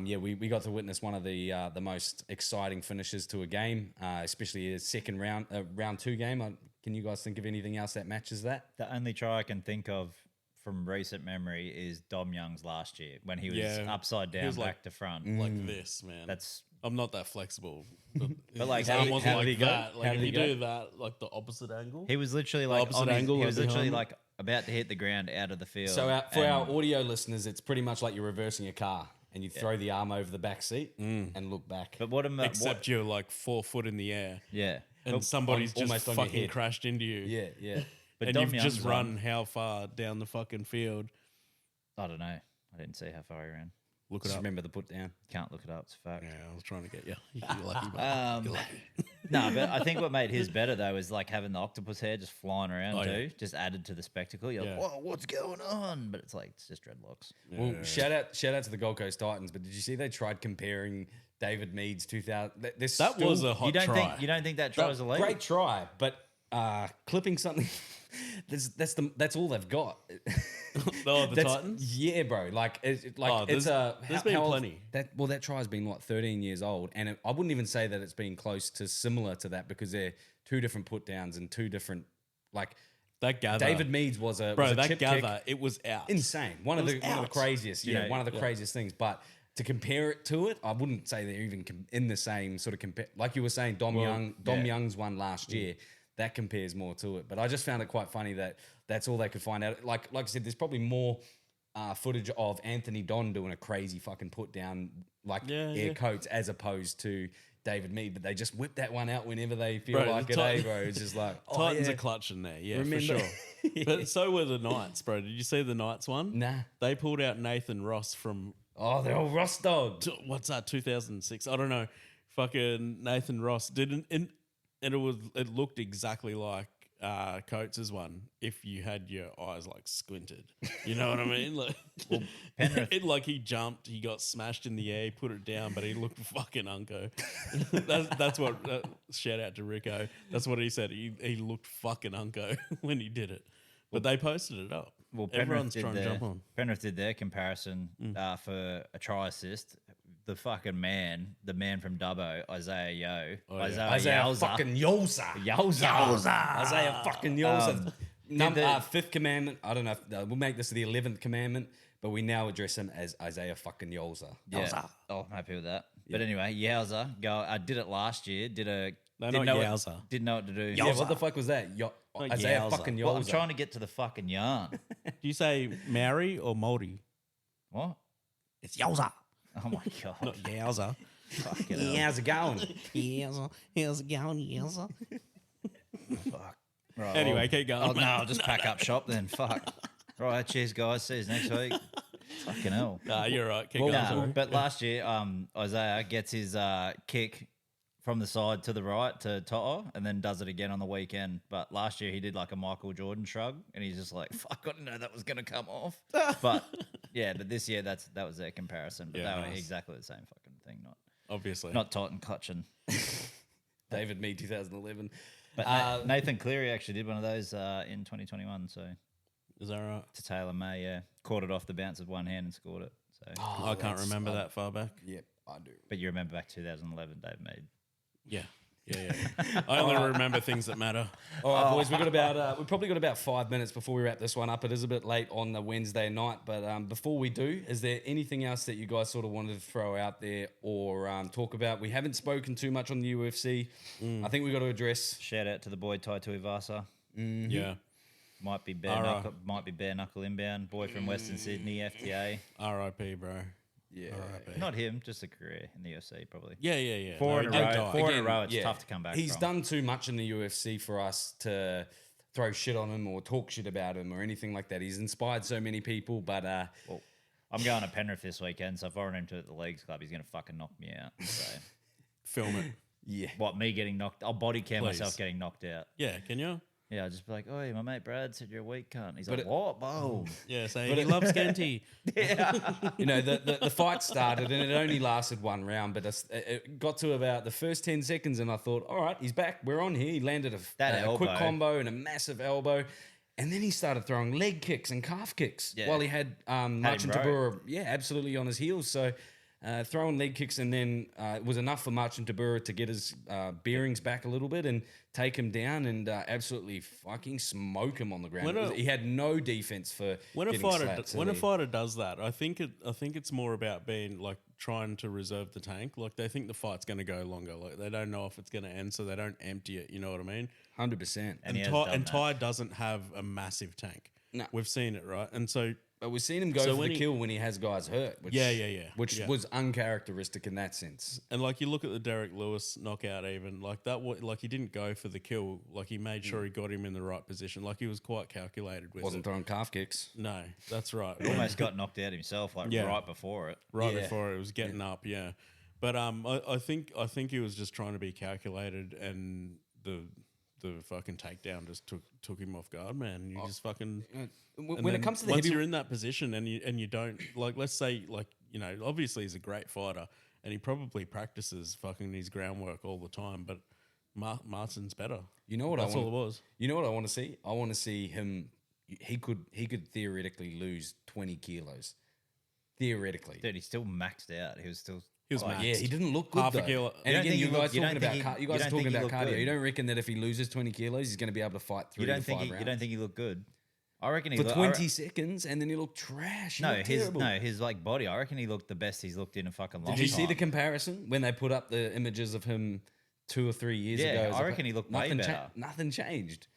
we got to witness one of the most exciting finishes to a game, especially a second round, round 2 game. Can you guys think of anything else that matches that? The only try I can think of from recent memory is Dom Young's last year when he was Yeah. upside He down was back like- to front. Like this, man. That's I'm not that flexible. But like, his how arm did- wasn't how did he like go? that. How Like did if he you go? do that, like the opposite angle. he was literally like opposite on his, angle he of was the literally helmet. like about to hit the ground out of the field. So for and- our audio listeners, it's pretty much like you're reversing a car and you throw the arm over the back seat and look back. but what am Except you're like 4 foot in the air, yeah, and somebody's just almost on your fucking head. crashed into you. Yeah, yeah. but And Dom you've just Young's run one- how far down the fucking field? I don't know. I didn't see how far he ran. Look it Just up. remember the put down. Can't look it up. It's a fact. Yeah, I was trying to get you. You're lucky, bro. You're lucky. No, but I think what made his better though is like having the octopus hair just flying around Oh, too, yeah. just added to the spectacle. You're like, Yeah. whoa, what's going on? But it's like it's just dreadlocks. Well, shout out to the Gold Coast Titans. But did you see they tried comparing David Mead's 2000? That was a hot You don't try. think that try was illegal? great try, but clipping something. That's all they've got. Oh, the That's- Titans? Yeah, bro. Like, Oh, it's a. there's been how old- plenty. That try's been like 13 years old, and I wouldn't even say that it's been close to similar to that because they're 2 different put downs and 2 different like. That gather. David Mead's was a Bro, was a that chip gather, kick. it was out. Insane. One of It the was out. craziest. You Yeah, know, one of the craziest things. But to compare it to it, I wouldn't say they're even in the same sort of compare. Like you were saying, Dom Young's one last year. That compares more to it. But I just found it quite funny that that's all they could find out. Like I said, there's probably more footage of Anthony Don doing a crazy fucking put down like air coats as opposed to David Mead. But they just whip that one out whenever they feel Bro, like the it, Titan- bro. It's just like Titans yeah. are clutching there, yeah, Remember- for sure. But so were the Knights, bro. Did you see the Knights one? Nah. They pulled out Nathan Ross from Oh, they're all Ross dogs. what's that? 2006. I don't know. Fucking Nathan Ross didn't, and it looked exactly like Coates' one if you had your eyes like squinted. You know what I mean? Like, Penrith- like he jumped, he got smashed in the air, he put it down, but he looked fucking unco. that's what. Shout out to Rico. That's what he said. He looked fucking unco when he did it. But they posted it up. Well, Everyone's trying to jump on. Penrith did their comparison for a try assist. The fucking man, the man from Dubbo, Isaiah Yo, yeah. Isaiah Yowza. fucking Yowza. Yowza. Isaiah fucking Yowza. the- Fifth commandment. I don't know. We'll make this the 11th commandment, but we now address him as Isaiah fucking Yowza. Yeah. Oh, I'm happy with that. But anyway, Yowza. I did it last year. No, Didn't not know Yowza. Didn't know what to do. Yeah, what the fuck was that? Isaiah Yowza. fucking Well, I'm Yowza. trying to get to the fucking yarn. Do you say Maori or Maori? What? It's Yowza. Oh my god. Not Yowza. Fucking hell. How's it going? Yowza. How's it going, Yowza? Fuck. Right, Anyway, keep going. Oh, no, I'll just pack up shop then. Fuck. Right, cheers, guys. See you next week. Fucking hell. Nah, you're right. Keep Well, going. Nah, sorry. but last year, Isaiah gets his kick from the side to the right to Toto and then does it again on the weekend. But last year he did like a Michael Jordan shrug and he's just like, fuck, I didn't know that was going to come off. But yeah, but this year that was their comparison. But Yeah, they were nice. exactly the same fucking thing. Obviously. Not Titan clutching. David Me 2011. But Nathan Cleary actually did one of those in 2021. So Is that right? to Taylor May, yeah. Caught it off the bounce with one hand and scored it. So, I can't remember that far back. Yep, I do. but you remember back 2011, Dave Mead. Yeah. Yeah. I only remember things that matter. All right, boys, we've probably got about 5 minutes before we wrap this one up. It is a bit late on the Wednesday night, but before we do, is there anything else that you guys sort of wanted to throw out there or talk about? We haven't spoken too much on the UFC. I think we've got to address. Shout out to the boy Tai Tuivasa. Yeah. Might be Alright. bare knuckle inbound. Boy from Western Sydney, FTA. R.I.P., bro. Yeah, R.I.P. Not him, just a career in the UFC probably. Yeah. Four in a No, row. he died. Four in a row. It's tough to come back He's from. done too much in the UFC for us to throw shit on him or talk shit about him or anything like that. He's inspired so many people, but Well, I'm going to Penrith this weekend, so if I run him to the Leagues Club, he's going to fucking knock me out. So, Film it. yeah. what, me getting knocked? I'll body cam Please. myself getting knocked out. Yeah, can you? Yeah, I'll just be like, oh, my mate Brad said you're a weak cunt. He's But like, it- what? Boom. Yeah, say he loves Scanty. You know, the fight started and it only lasted one round, but it got to about the first 10 seconds and I thought, all right, he's back. We're on here. He landed That a quick elbow. combo and a massive elbow. And then he started throwing leg kicks and calf kicks Yeah. while he had Marcin right. Tybura, absolutely on his heels. So throwing leg kicks and then it was enough for Marcin Tybura to get his bearings back a little bit and take him down and absolutely fucking smoke him on the ground. When a- He had no defense for When a getting fighter slapped, so when a they- fighter does that, I think it's more about being like trying to reserve the tank. Like they think the fight's going to go longer. Like they don't know if it's going to end, so they don't empty it. You know what I mean? 100%. And he has Ty, done and that. Ty doesn't have a massive tank. No. We've seen it, right? And so But we've seen him go So for when the he- kill when he has guys hurt. Which, Yeah. Which Yeah. was uncharacteristic in that sense. and like you look at the Derek Lewis knockout, even like that. Like he didn't go for the kill. Like he made sure he got him in the right position. Like he was quite calculated with Wasn't it. throwing calf kicks. No, that's right. He almost got knocked out himself, like Yeah. right before it. right Yeah. before it was getting up. Yeah, but I think he was just trying to be calculated, and the fucking takedown just took him off guard, man. You just fucking When and it then comes to the once heavy, you're in that position and you don't like, let's say like obviously he's a great fighter and he probably practices fucking his groundwork all the time, but Martin's better. you know what That's I all it want. was. You know what I want to see? I want to see him. He could theoretically lose 20 kilos. Theoretically. Dude, he's still maxed out. He was still. He was like, maxed. Yeah, he didn't look good. Half a though. kilo. And You don't again, think you he guys look- you talking don't about think he- you guys you don't talking think he about looked cardio. good? You don't reckon that if he loses 20 kilos, he's going to be able to fight 3 You to don't 5 think rounds? you don't think he looked good? I reckon he for looked 20 seconds, and then he looked trash. He No, looked his terrible. his like body. I reckon he looked the best he's looked in a fucking long Did you time. see the comparison when they put up the images of him 2 or 3 years Yeah, ago? I reckon he looked way nothing better. nothing changed.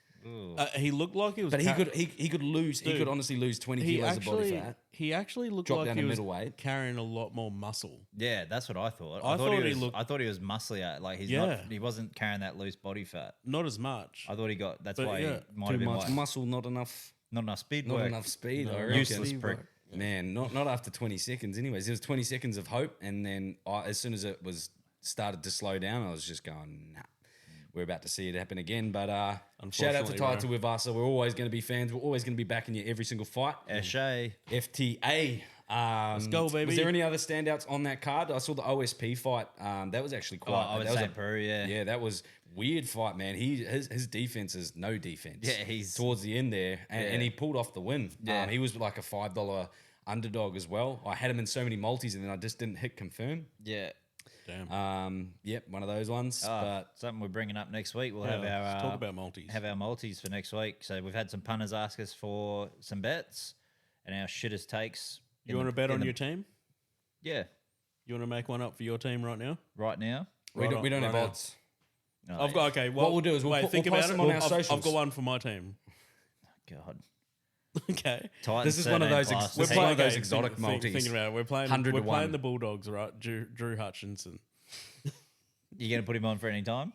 He looked like he was. But he could lose. He Dude, could honestly lose 20 He kilos of body actually fat. he actually looked Drop like down he to was middleweight. carrying a lot more muscle. Yeah, that's what I thought. I thought he looked- I thought he was musclier. Like he's Yeah. not. He wasn't carrying that loose body fat. Not as much. I thought he got. That's But why yeah, he might Too have been much like, muscle, not enough. not enough speed. Not work. enough speed. No, I reckon. Useless prick. Man, not after 20 seconds. Anyways, there was 20 seconds of hope, and then as soon as it was started to slow down, I was just going, nah. We're about to see it happen again. But shout out to Unfortunately, Taito bro. Ivasa. We're always going to be fans. We're always going to be backing you every single fight. Eshay. FTA. Let's go, baby. Was there any other standouts on that card? I saw the OSP fight. That was actually Oh, quite. I would that was say a- Peru. Yeah. Yeah, that was weird fight, man. His defense is no defense. Yeah, he's- towards the end there, and Yeah. he pulled off the win. Yeah. He was like a $5 underdog as well. I had him in so many multis, and then I just didn't hit confirm. Yeah. Damn. Yep, one of those ones. But Something we're bringing up next week. We'll Yeah, have our let's talk about multis. Have our multis for next week. So we've had some punters ask us for some bets, and our shitters takes. You want to bet on your team? Yeah, You want to make one up for your team right now? right now. we don't right have now. odds. No, I've got okay. Well, we'll do is we'll wait, put- think we'll post about it. them on our I've socials. got one for my team. God. Okay. Titans This is one of 13 those plus. this is Team- one of those Okay, exotic multis. Thinking about it, we're playing 100 we're to playing 1. the Bulldogs, right? Drew Hutchinson. You going to put him on for any time?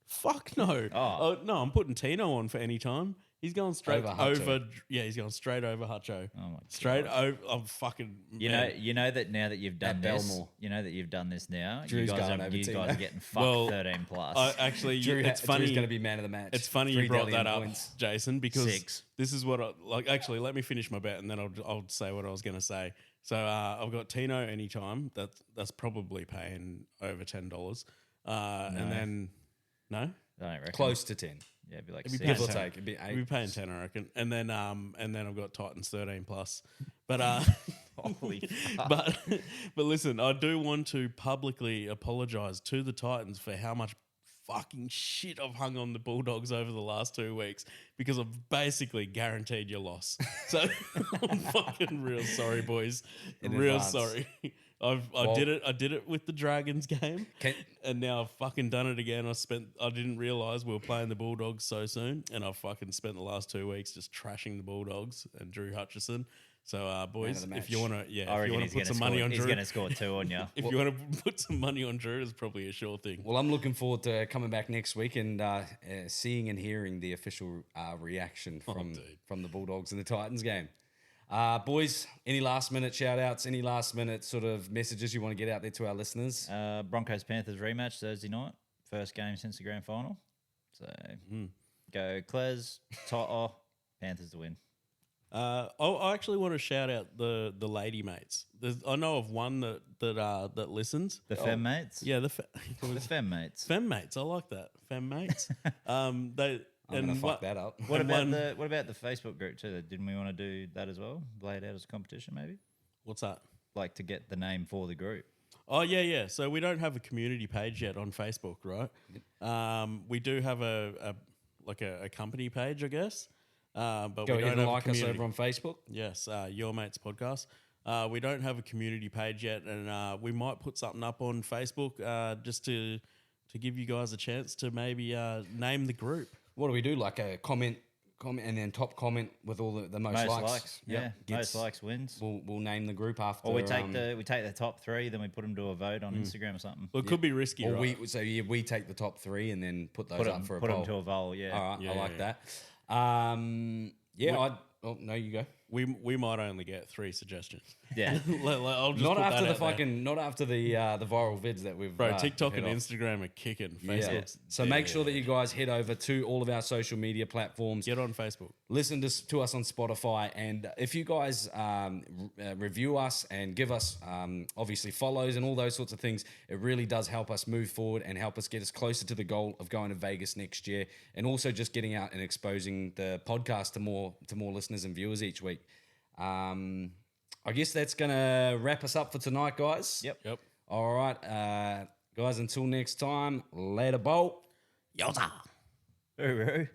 Fuck no. Oh. No, I'm putting Tino on for any time. He's going straight Over over. Hutcho. Yeah, he's going straight over Hutcho. Oh my Straight God. over. I'm fucking. You know that now that you've done At this, Belmore. you know that you've done this now. Drew's you guys going are, over you Tino. guys are getting fucked Well, 13 plus. Actually, Drew, it's funny. Drew's going to be man of the match. It's funny 3 you brought Dalian that up, points. Jason, because 6. this is what I like. Actually, let me finish my bet and then I'll say what I was going to say. So I've got Tino anytime. That's probably paying over $10. And then no, I don't reckon. Close to 10. Yeah, it'd be like It'd be 6. Give or 10. take. It'd be I'll be 8. paying 10, I reckon. And then I've got Titans 13 plus. But Holy fuck. but listen, I do want to publicly apologize to the Titans for how much fucking shit I've hung on the Bulldogs over the last 2 weeks because I've basically guaranteed your loss. So I'm fucking real sorry, boys. In real advance. sorry. I did it with the Dragons game, and now I've fucking done it again. I didn't realize we were playing the Bulldogs so soon, and I've fucking spent the last 2 weeks just trashing the Bulldogs and Drew Hutchison. So, boys, the if you want to, I if you reckon want he's to going put to some money on He's Drew, going to score 2 on you. if you want to put some money on Drew, it's probably a sure thing. Well, I'm looking forward to coming back next week and seeing and hearing the official reaction from the Bulldogs and the Titans game. Boys, any last minute shout outs, any last minute sort of messages you want to get out there to our listeners? Broncos Panthers rematch Thursday night. First game since the grand final. So go Cles, Toto, Panthers to win. I actually want to shout out the lady mates. I know of one that listens. The Fem mates? Yeah, The Fem mates. Fem mates. I like that. Fem mates. They I'm going to fuck that up. What about the Facebook group too? Didn't we want to do that as well? Play it out as a competition maybe? What's that? Like to get the name for the group. Oh yeah. So we don't have a community page yet on Facebook, right? We do have a company page, I guess. But Go we don't ahead and have like a us community. over on Facebook. Yes, Your Mates Podcast. We don't have a community page yet, and we might put something up on Facebook just to give you guys a chance to maybe name the group. What do we do? Like a comment, and then top comment with all the most likes. Yeah, Yep. most likes wins. We'll name the group after. Or we take the top 3, then we put them to a vote on Instagram or something. Well, it could be risky, Or right? we take the top 3 and then put those Put up them, for a put poll. them to a vote. Yeah. All right, Yeah, I like yeah. that. No, you go. We might only get 3 suggestions. Yeah. I'll just Not put after that the out there. not after the viral vids that we've Bro, TikTok hit and off. Instagram are kicking. Yeah. Facebook's So make sure that you guys head over to all of our social media platforms. get on Facebook. Listen to us on Spotify, and if you guys review us and give us obviously follows and all those sorts of things, it really does help us move forward and help us get us closer to the goal of going to Vegas next year, and also just getting out and exposing the podcast to more listeners and viewers each week. I guess that's gonna wrap us up for tonight, guys. Yep. All right, guys. Until next time, later, bolt. Yowza. Hooroo.